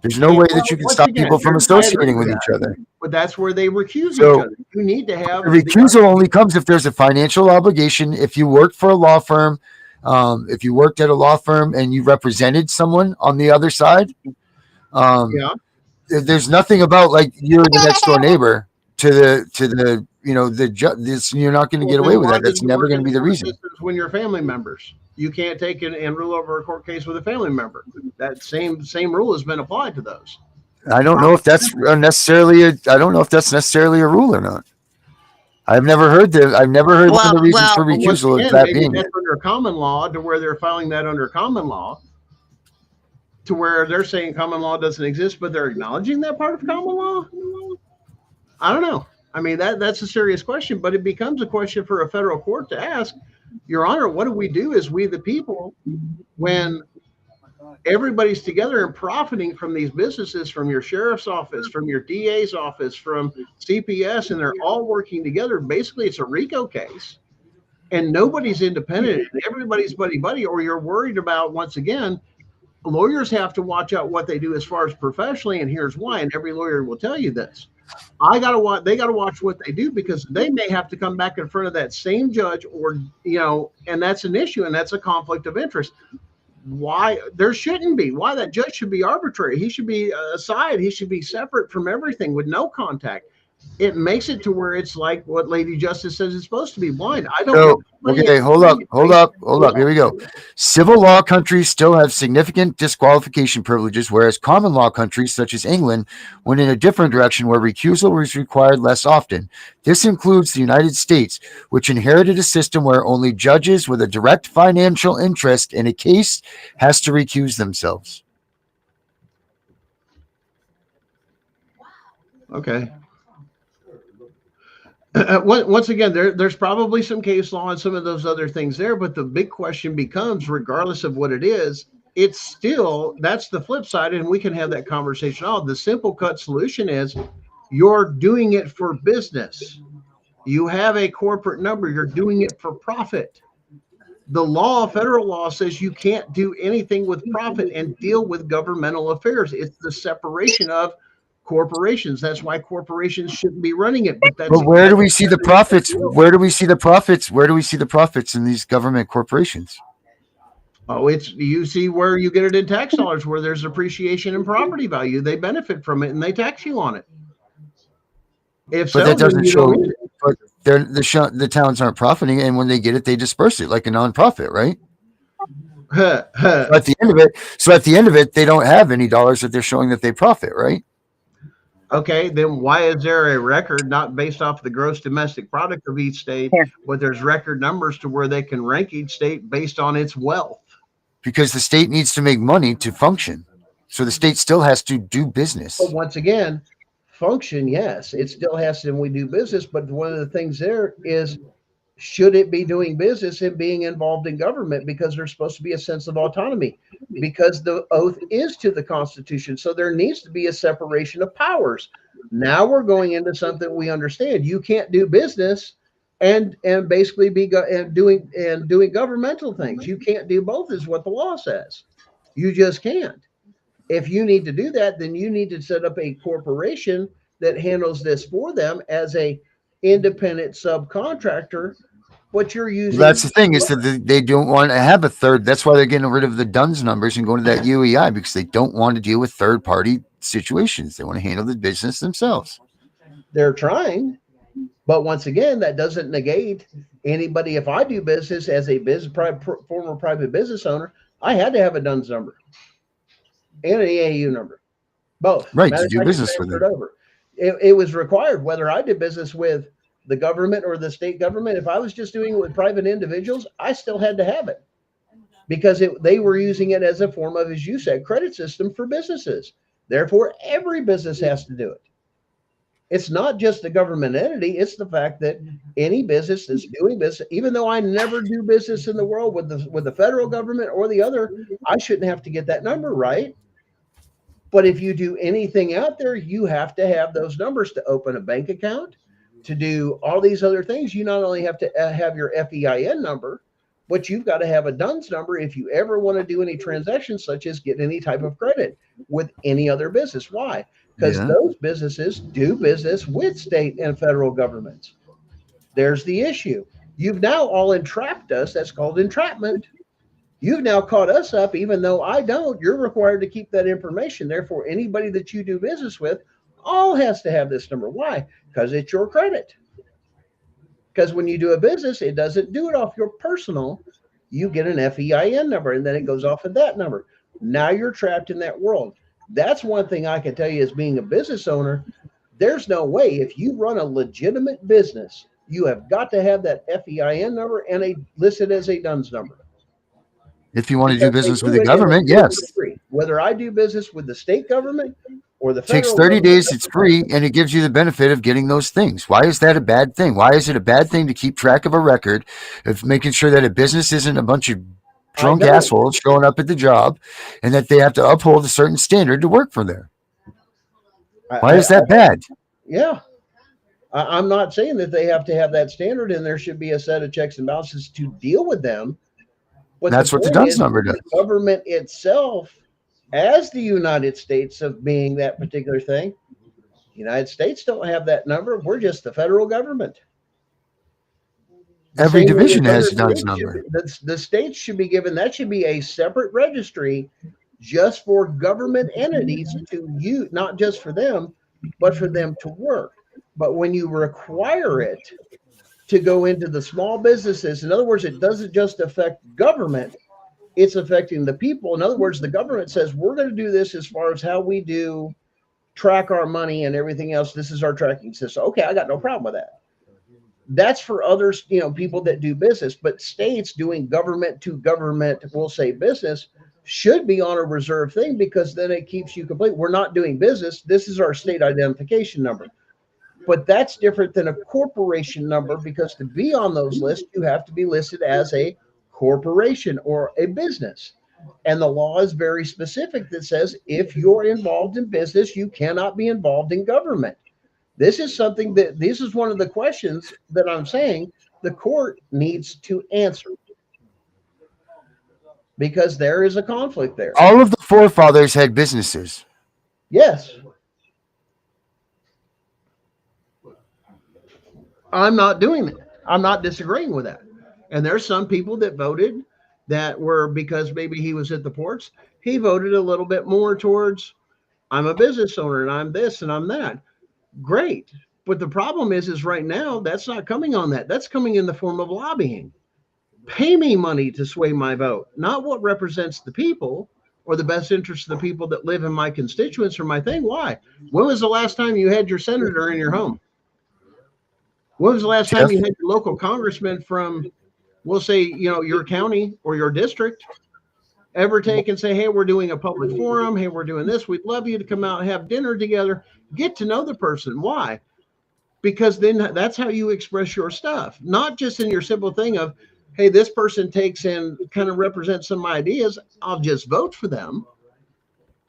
There's no way that you can stop people from associating with each other. But that's where they recuse each other. You need to have the recusal only comes if there's a financial obligation. If you work for a law firm, if you worked at a law firm and you represented someone on the other side, there's nothing about like you're the next door neighbor to the you're not going to get away with that. That's never going to be the reason. When you're family members, you can't take and rule over a court case with a family member. That same rule has been applied to those. I don't know if that's necessarily a rule or not. I've never heard the reasons for recusal of that being that's under common law, to where they're filing that under common law, to where they're saying common law doesn't exist, but they're acknowledging that part of common law. I don't know. I mean, that's a serious question, but it becomes a question for a federal court to ask, Your Honor, what do we do as we the people when everybody's together and profiting from these businesses, from your sheriff's office, from your DA's office, from CPS, and they're all working together? Basically, it's a RICO case, and nobody's independent. Everybody's buddy, or you're worried about, once again, lawyers have to watch out what they do as far as professionally, and here's why, and every lawyer will tell you this. They got to watch what they do, because they may have to come back in front of that same judge, or, and that's an issue, and that's a conflict of interest. Why there shouldn't be, why that judge should be arbitrary. He should be aside. He should be separate from everything with no contact. It makes it to where it's like what Lady Justice says it's supposed to be, blind. I don't know. Okay, hold up. Here we go. Civil law countries still have significant disqualification privileges, whereas common law countries such as England went in a different direction where recusal was required less often. This includes the United States, which inherited a system where only judges with a direct financial interest in a case has to recuse themselves. Okay. Once again, there's probably some case law and some of those other things there, but the big question becomes, regardless of what it is, it's still, that's the flip side, and we can have that conversation. The simple cut solution is you're doing it for business. You have a corporate number. You're doing it for profit. The law, federal law, says you can't do anything with profit and deal with governmental affairs. It's the separation of corporations. That's why corporations shouldn't be running it. But where do we see the profits? Where do we see the profits? Where do we see the profits in these government corporations? Oh, you see where you get it in tax dollars, where there's appreciation in property value. They benefit from it and they tax you on it. But that doesn't show. But the towns aren't profiting, and when they get it, they disperse it like a nonprofit, right? So at the end of it, they don't have any dollars that they're showing that they profit, right? Okay, then why is there a record not based off the gross domestic product of each state, but there's record numbers to where they can rank each state based on its wealth? Because the state needs to make money to function. So the state still has to do business. But once again, function, yes, it still has to, and we do business. But one of the things there is should it be doing business and being involved in government, because there's supposed to be a sense of autonomy, because the oath is to the Constitution. So there needs to be a separation of powers. Now we're going into something we understand. You can't do business and basically be doing governmental things. You can't do both, is what the law says. You just can't. If you need to do that, then you need to set up a corporation that handles this for them as a independent subcontractor. But you're Well, using that's the thing, is that they don't want to have a third. That's why they're getting rid of the DUNS numbers and going to that UEI, because they don't want to deal with third party situations. They want to handle the business themselves. They're trying, but once again, that doesn't negate anybody. If I do business as a former private business owner, I had to have a DUNS number and an EAU number, both. Right, Matter to of do fact, business with transferred them. over. It was required, whether I did business with the government or the state government. If I was just doing it with private individuals, I still had to have it, because they were using it as a form of, as you said, credit system for businesses. Therefore, every business has to do it. It's not just a government entity. It's the fact that any business that's doing business, even though I never do business in the world with the federal government or the other, I shouldn't have to get that number, right? But if you do anything out there, you have to have those numbers to open a bank account, to do all these other things. You not only have to have your FEIN number, but you've got to have a DUNS number if you ever want to do any transactions, such as get any type of credit with any other business. Why? Because those businesses do business with state and federal governments. There's the issue. You've now all entrapped us. That's called entrapment. You've now caught us up, even though I don't. You're required to keep that information. Therefore, anybody that you do business with all has to have this number. Why? Because it's your credit. Because when you do a business, it doesn't do it off your personal. You get an FEIN number, and then it goes off of that number. Now you're trapped in that world. That's one thing I can tell you as being a business owner. There's no way, if you run a legitimate business, you have got to have that FEIN number and listed as a DUNS number. If you want to do business with the government, yes. Whether I do business with the state government or the federal takes 30 government, days, it's free, and it gives you the benefit of getting those things. Why is that a bad thing? Why is it a bad thing to keep track of a record of making sure that a business isn't a bunch of drunk assholes showing up at the job, and that they have to uphold a certain standard to work for there? Why is that bad? Yeah. I'm not saying that they have to have that standard, and there should be a set of checks and balances to deal with them. But that's what the DUNS number does. The government itself, as the United States of being that particular thing, the United States don't have that number. We're just the federal government. Every division has a DUNS number. The states should be given, that should be a separate registry just for government entities to use, not just for them, but for them to work. But when you require it to go into the small businesses, in other words, it doesn't just affect government, it's affecting the people. In other words, the government says, we're going to do this as far as how we do track our money and everything else. This is our tracking system. Okay, I got no problem with that. That's for others, people that do business. But states doing government to government, we'll say business, should be on a reserve thing, because then it keeps you complete. We're not doing business. This is our state identification number. But that's different than a corporation number, because to be on those lists, you have to be listed as a corporation or a business. And the law is very specific that says if you're involved in business, you cannot be involved in government. This is something this is one of the questions that I'm saying the court needs to answer, because there is a conflict there. All of the forefathers had businesses. Yes. I'm not doing that. I'm not disagreeing with that. And there's some people that voted that were, because maybe he was at the ports, he voted a little bit more towards, I'm a business owner and I'm this and I'm that. Great. But the problem is right now, that's not coming on that. That's coming in the form of lobbying. Pay me money to sway my vote, not what represents the people or the best interest of the people that live in my constituents or my thing. Why? When was the last time you had your senator in your home? When was the last time you had your local congressman from, we'll say, your county or your district ever take and say, hey, we're doing a public forum. Hey, we're doing this. We'd love you to come out and have dinner together. Get to know the person. Why? because then that's how you express your stuff, not just in your simple thing of, hey, this person takes in kind of represents some ideas, I'll just vote for them.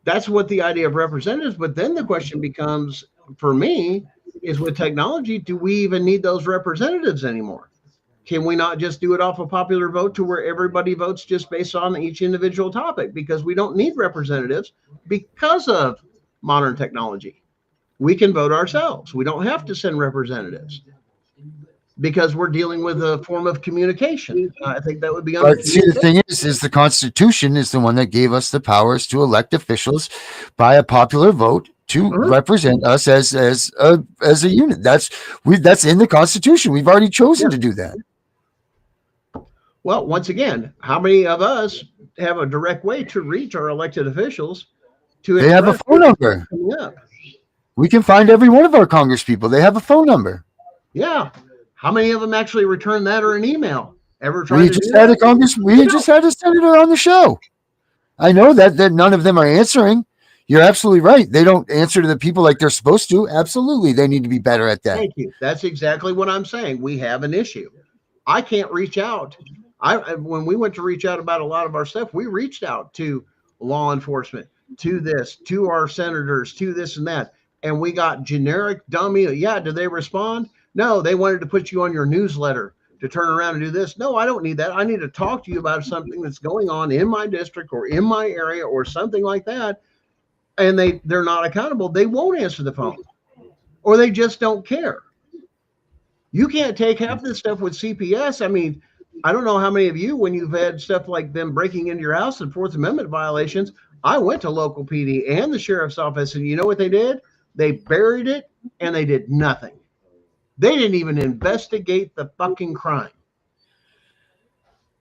That's what the idea of representatives. But then the question becomes, for me, is with technology, do we even need those representatives anymore? Can we not just do it off a popular vote to where everybody votes just based on each individual topic? Because we don't need representatives because of modern technology. We can vote ourselves. We don't have to send representatives because we're dealing with a form of communication. I think that would be But see, the thing is the Constitution is the one that gave us the powers to elect officials by a popular vote to represent us as a unit. That's in the Constitution. We've already chosen to do that. Well, once again, how many of us have a direct way to reach our elected officials? They have a phone number. Yeah. We can find every one of our Congress people. They have a phone number. Yeah. How many of them actually return that or an email? Ever tried We to just do had that? we just had a senator on the show. I know that none of them are answering. You're absolutely right. They don't answer to the people like they're supposed to. Absolutely. They need to be better at that. Thank you. That's exactly what I'm saying. We have an issue. I can't reach out. When we went to reach out about a lot of our stuff, we reached out to law enforcement, to our senators, to this and that. And we got generic dummy. Yeah. Did they respond? No, they wanted to put you on your newsletter to turn around and do this. No, I don't need that. I need to talk to you about something that's going on in my district or in my area or something like that. And they're not accountable. They won't answer the phone, or they just don't care. You can't take half this stuff with CPS. I mean, I don't know how many of you, when you've had stuff like them breaking into your house and Fourth Amendment violations, I went to local PD and the sheriff's office, and you know what they did? They buried it and they did nothing. They didn't even investigate the fucking crime.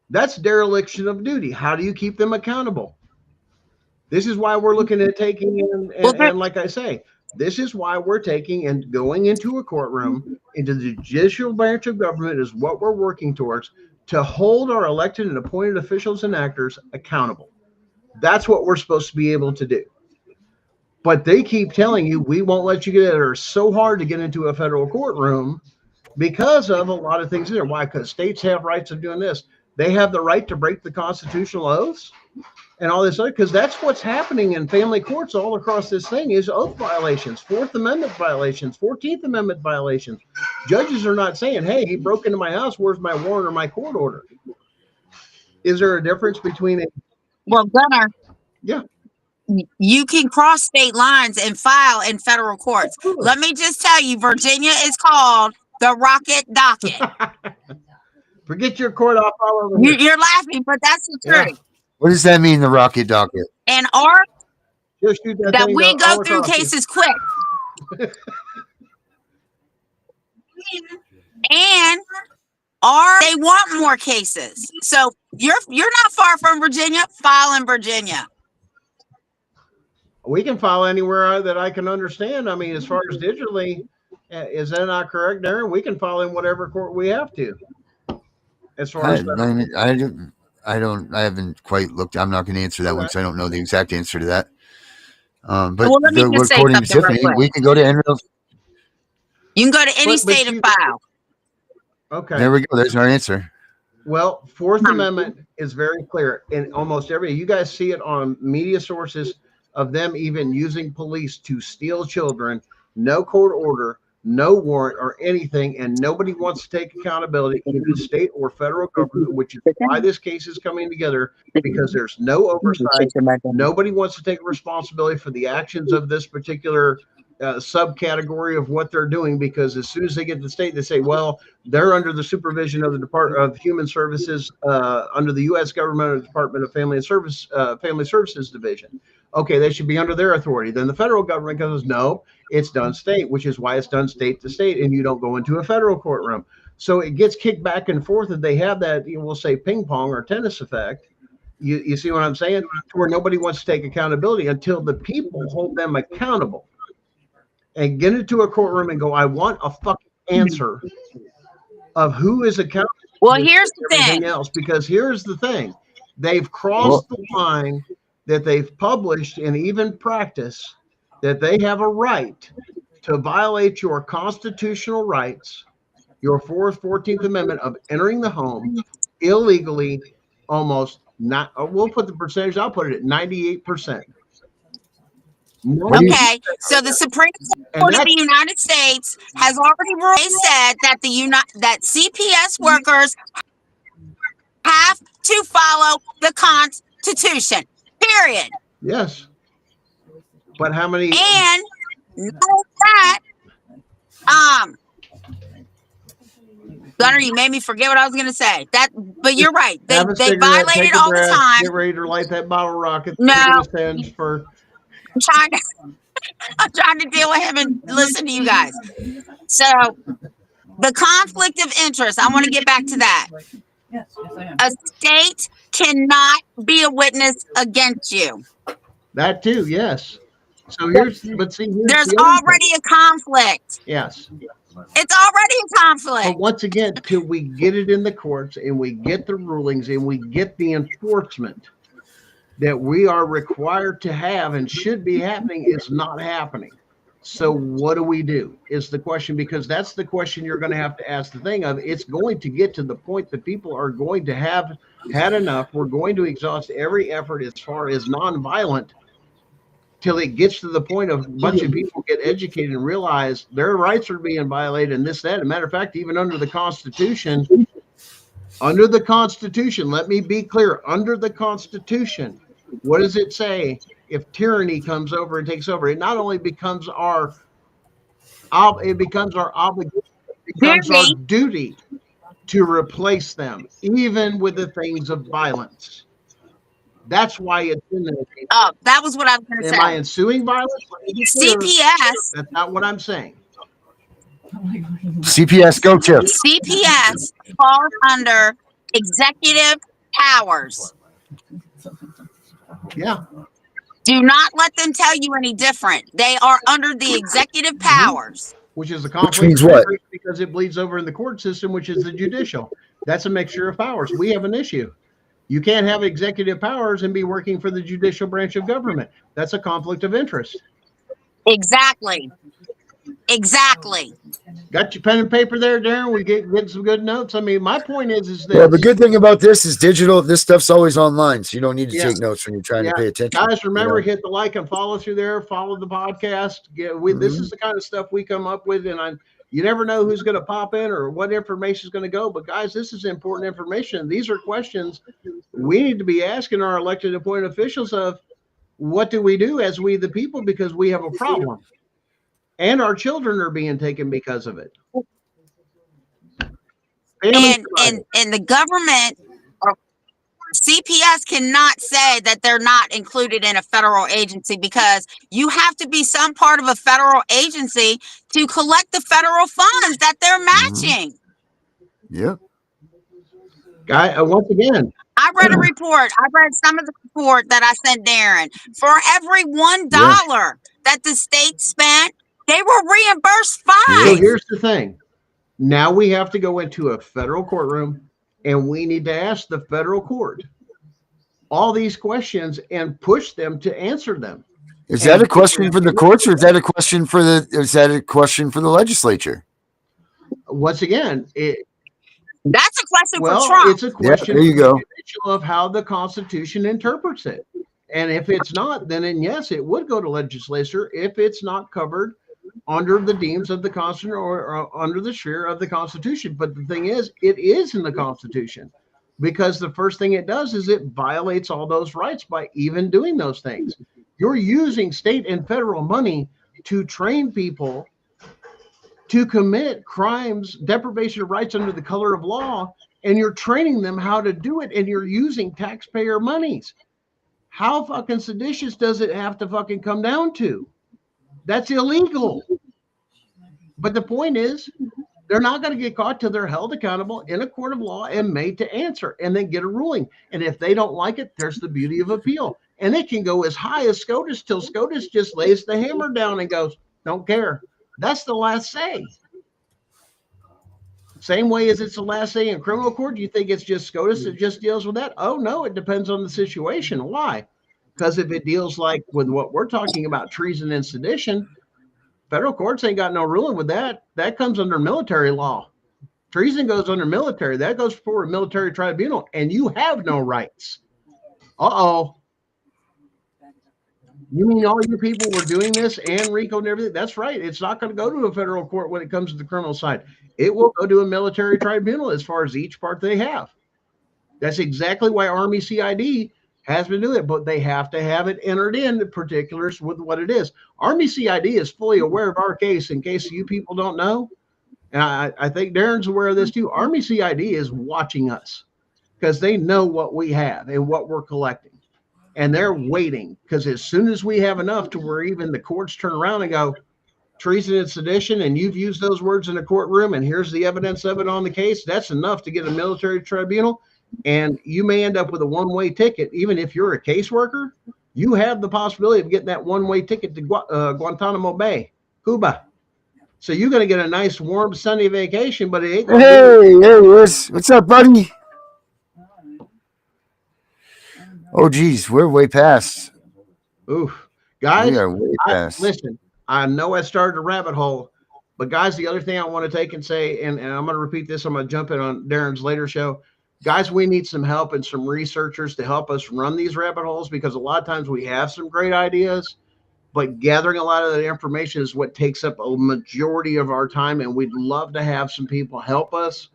That's dereliction of duty. How do you keep them accountable? This is why we're looking at taking and like I say, this is why we're taking and going into a courtroom, into the judicial branch of government is what we're working towards, to hold our elected and appointed officials and actors accountable. That's what we're supposed to be able to do. But they keep telling you, we won't let you get it. It's so hard to get into a federal courtroom because of a lot of things in there. Why? Because states have rights of doing this. They have the right to break the constitutional oaths and all this other, because that's what's happening in family courts all across this thing is oath violations, Fourth Amendment violations, 14th Amendment violations. Judges are not saying, hey, he broke into my house, where's my warrant or my court order? Is there a difference between it? Well, Gunnar, yeah, you can cross state lines and file in federal courts. Let me just tell you, Virginia is called the Rocket Docket. Forget your court off all over. You're laughing, but that's the truth. Yeah. What does that mean, the Rocket Docket? And that we go through cases quick. And they want more cases. So you're not far from Virginia. File in Virginia. We can file anywhere that I can understand. I mean, as far as digitally, is that not correct, Darren? We can file in whatever court we have to. As far as I haven't quite looked. I'm not going to answer that one, so I don't know the exact answer to that. But according to Tiffany, we can go to any. You can go to any state and file. Okay. There we go. There's our answer. Well, Fourth Amendment is very clear in almost every. You guys see it on media sources of them even using police to steal children. No court order, no warrant or anything, and nobody wants to take accountability in the state or federal government, which is why this case is coming together, because there's no oversight. Nobody wants to take responsibility for the actions of this particular subcategory of what they're doing, because as soon as they get to the state, they say, well, they're under the supervision of the Department of Human Services, under the U.S. government, or the Department of Family Services Division. Okay, they should be under their authority. Then the federal government goes, no, it's done state, which is why it's done state to state, and you don't go into a federal courtroom. So it gets kicked back and forth, and they have that, we'll say, ping pong or tennis effect. You see what I'm saying? Where nobody wants to take accountability until the people hold them accountable and get into a courtroom and go, I want a fucking answer of who is accountable. Well, here's the thing. Else, because here's the thing. They've crossed the line that they've published and even practice that they have a right to violate your constitutional rights, your 4th, 14th Amendment of entering the home illegally, almost not, we'll put the percentage, I'll put it at 98%. Okay, so the Supreme Court of the United States has already ruled, said that that CPS workers have to follow the Constitution. Period. Yes. But how many? And not that, Gunner, you made me forget what I was going to say. But you're right. They violate it all the time. Get ready to light that bottle rocket. No. For I'm trying to deal with him and listen to you guys. So the conflict of interest, I want to get back to that. A state cannot be a witness against you. That too, yes. So there's already a conflict. Yes. It's already a conflict. But once again, till we get it in the courts and we get the rulings and we get the enforcement that we are required to have and should be happening, is not happening. So what do we do is the question, because that's the question you're going to have to ask the thing of. It's going to get to the point that people are going to have had enough. We're going to exhaust every effort as far as nonviolent till it gets to the point of a bunch of people get educated and realize their rights are being violated and this, that. As a matter of fact, even under the Constitution, let me be clear, under the Constitution, what does it say? If tyranny comes over and takes over, it not only becomes our obligation, it becomes our duty to replace them, even with the things of violence. That's why it's in there. Oh, that was what I was going to say. Am I ensuing violence? CPS. That's not what I'm saying. CPS, go Tiff. CPS falls under executive powers. Yeah. Do not let them tell you any different. They are under the executive powers. Which is a conflict. Which means what? Because it bleeds over in the court system, which is the judicial. That's a mixture of powers. We have an issue. You can't have executive powers and be working for the judicial branch of government. That's a conflict of interest. Exactly. Got your pen and paper there, Darren? We get some good notes. I mean, my point is this. Well, the good thing about this is digital. This stuff's always online, so you don't need to take notes when you're trying to pay attention. Guys, remember, hit the like and follow through there. Follow the podcast. This is the kind of stuff we come up with, and you never know who's going to pop in or what information is going to go. But guys, this is important information. These are questions we need to be asking our elected appointed officials of. What do we do as we the people, because we have a problem, and our children are being taken because of it. And the government or CPS cannot say that they're not included in a federal agency, because you have to be some part of a federal agency to collect the federal funds that they're matching. Yep. Once again, I read a report. I read some of the report that I sent Darren. For every $1 that the state spent, they were reimbursed $5. So here's the thing. Now we have to go into a federal courtroom and we need to ask the federal court all these questions and push them to answer them. Is that a question for the courts, or is that a question for the legislature? Once again, that's a question for Trump. It's a question there you go. of how the Constitution interprets it. And if it's not, then yes, it would go to legislature if it's not covered under the deems of the Constitution or under the sphere of the Constitution. But the thing is, it is in the Constitution, because the first thing it does is it violates all those rights by even doing those things. You're using state and federal money to train people to commit crimes, deprivation of rights under the color of law, and you're training them how to do it, and you're using taxpayer monies. How fucking seditious does it have to fucking come down to? That's illegal. But the point is, they're not going to get caught till they're held accountable in a court of law and made to answer and then get a ruling. And if they don't like it, there's the beauty of appeal. And it can go as high as SCOTUS till SCOTUS just lays the hammer down and goes, don't care. That's the last say. Same way as it's the last say in criminal court. Do you think it's just SCOTUS that just deals with that? Oh, no, it depends on the situation. Why? Because if it deals like with what we're talking about, treason and sedition, Federal courts ain't got no ruling with that. That comes under military law. Treason goes under military. That goes before a military tribunal, and you have no rights. Uh-oh. You mean all you people were doing this and RICO and everything? That's right. It's not going to go to a federal court when it comes to the criminal side. It will go to a military tribunal as far as each part they have. That's exactly why Army CID has been doing it, but they have to have it entered in the particulars with what it is. Army CID is fully aware of our case, in case you people don't know. And I think Darren's aware of this too. Army CID is watching us because they know what we have and what we're collecting. And they're waiting, because as soon as we have enough to where even the courts turn around and go, treason and sedition, and you've used those words in a courtroom, and here's the evidence of it on the case, that's enough to get a military tribunal. And you may end up with a one-way ticket. Even if you're a caseworker, you have the possibility of getting that one-way ticket to Guantanamo Bay, Cuba. So you're going to get a nice, warm, sunny vacation, but it ain't going to Hey, what's up, buddy? Oh, geez, we're way past. Oof. Guys, we are way past. Listen, I know I started a rabbit hole, but guys, the other thing I want to take and say, and I'm going to repeat this, I'm going to jump in on Darren's later show. Guys, we need some help and some researchers to help us run these rabbit holes, because a lot of times we have some great ideas, but gathering a lot of that information is what takes up a majority of our time, and we'd love to have some people help us.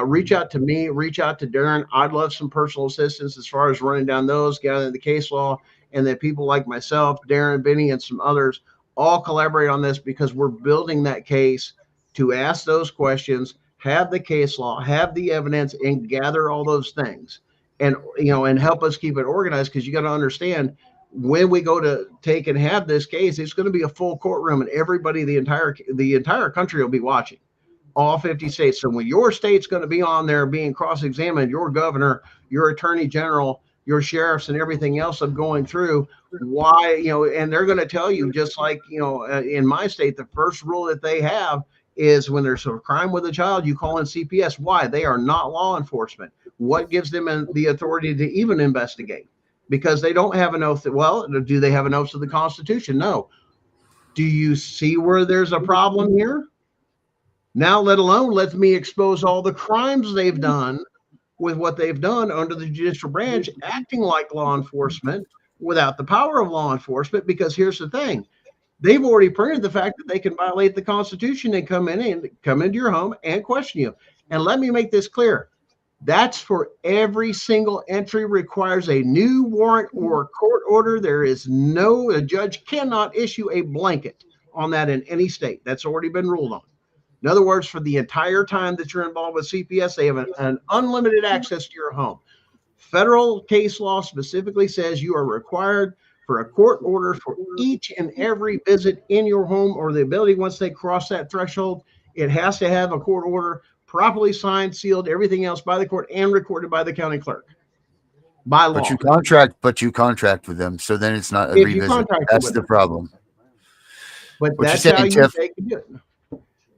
Reach out to me, reach out to Darren. I'd love some personal assistance as far as running down those, gathering the case law, and then people like myself, Darren, Benny, and some others all collaborate on this, because we're building that case to ask those questions, have the case law, have the evidence, and gather all those things, and and help us keep it organized. Because you got to understand, when we go to take and have this case, it's going to be a full courtroom, and everybody, the entire country will be watching. All 50 states. So when your state's going to be on there being cross-examined, your governor, your attorney general, your sheriffs, and everything else of going through why, and they're going to tell you, just like, in my state, the first rule that they have is when there's a crime with a child, you call in CPS. Why? They are not law enforcement. What gives them the authority to even investigate? Because they don't have an oath. Well, do they have an oath to the Constitution? No. Do you see where there's a problem here? Now, let alone let me expose all the crimes they've done with what they've done under the judicial branch, acting like law enforcement without the power of law enforcement. Because here's the thing. They've already printed the fact that they can violate the Constitution and come into your home and question you. And let me make this clear. That's for every single entry requires a new warrant or court order. A judge cannot issue a blanket on that in any state. That's already been ruled on. In other words, for the entire time that you're involved with CPS, they have an unlimited access to your home. Federal case law specifically says you are required for a court order for each and every visit in your home, or the ability, once they cross that threshold, it has to have a court order properly signed, sealed, everything else by the court, and recorded by the county clerk by law. But you contract with them, so then it's not a revisit. That's the problem. But that's how you take it.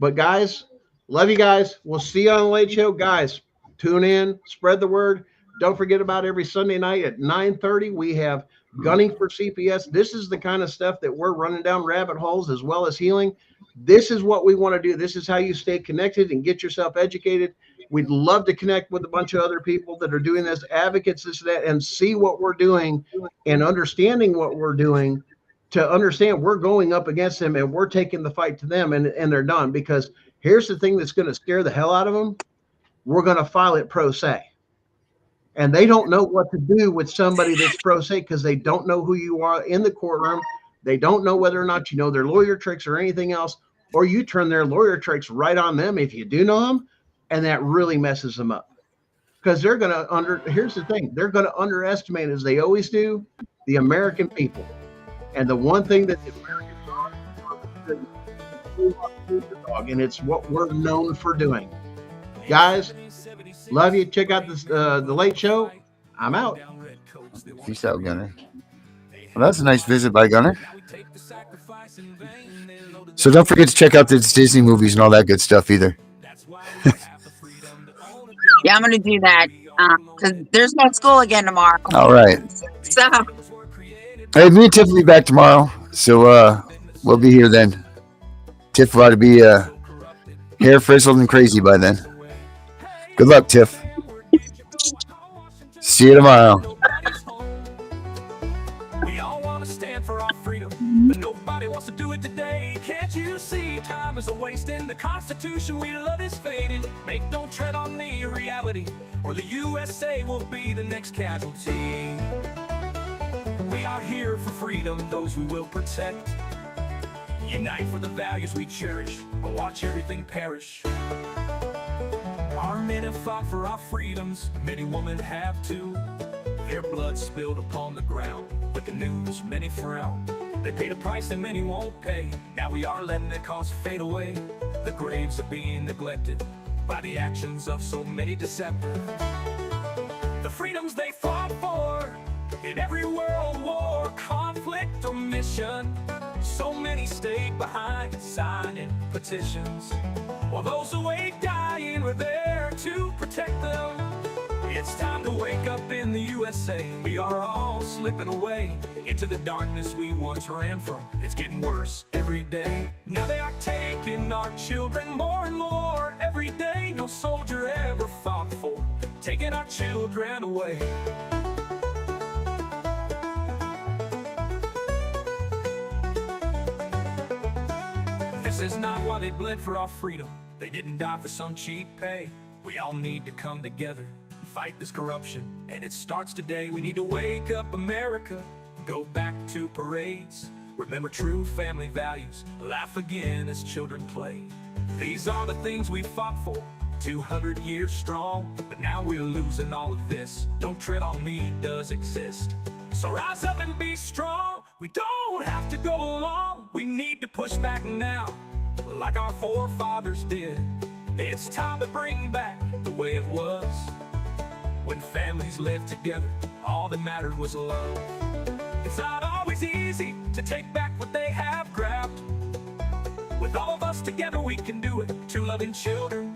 But guys, love you guys. We'll see you on the Late Show. Guys, tune in, spread the word. Don't forget about every Sunday night at 9:30. We have Gunning for CPS. This is the kind of stuff that we're running down rabbit holes, as well as healing. This is what we want to do. This is how you stay connected and get yourself educated. We'd love to connect with a bunch of other people that are doing this, advocates, this, that, and see what we're doing and understanding what we're doing, to understand we're going up against them and we're taking the fight to them, and they're done. Because here's the thing that's going to scare the hell out of them. We're going to file it pro se. And they don't know what to do with somebody that's pro se, because they don't know who you are in the courtroom. They don't know whether or not you know their lawyer tricks or anything else, or you turn their lawyer tricks right on them if you do know them, and that really messes them up. Because they're going to here's the thing, they're going to underestimate, as they always do, the American people. And the one thing that the Americans are, and it's what we're known for doing. Guys, love you. Check out this the Late Show. I'm out. Peace out, Gunner. Well, that's a nice visit by Gunner. So don't forget to check out the Disney movies and all that good stuff either. Yeah, I'm going to do that because there's no school again tomorrow. All right. So, hey, me and Tiff will be back tomorrow, so we'll be here then. Tiff ought to be hair frizzled and crazy by then. Good luck, Tiff. See you tomorrow. We all want to stand for our freedom, but nobody wants to do it today. Can't you see time is a waste and the Constitution we love is fading? Make no tread on the reality, or the USA will be the next casualty. We are here for freedom, those we will protect. Unite for the values we cherish, but watch everything perish. Our men have fought for our freedoms, many women have too. Their blood spilled upon the ground, with the news many frown. They paid a price that many won't pay. Now we are letting the cause fade away. The graves are being neglected by the actions of so many deceptive. The freedoms they fought for in every world war, conflict or mission, so many stayed behind signing petitions, while those who wait dying were there to protect them. It's time to wake up in the USA. We are all slipping away into the darkness we once ran from. It's getting worse every day. Now they are taking our children more and more every day. No soldier ever fought for taking our children away. This is not why they bled for our freedom. They didn't die for some cheap pay. We all need to come together, fight this corruption, and it starts today. We need to wake up America, go back to parades, remember true family values, laugh again as children play. These are the things we fought for, 200 years strong, but now we're losing all of this. Don't tread on me does exist. So rise up and be strong. We don't have to go along. We need to push back now, like our forefathers did. It's time to bring back the way it was, when families lived together, all that mattered was love. It's not always easy to take back what they have grabbed. With all of us together we can do it. Two loving children,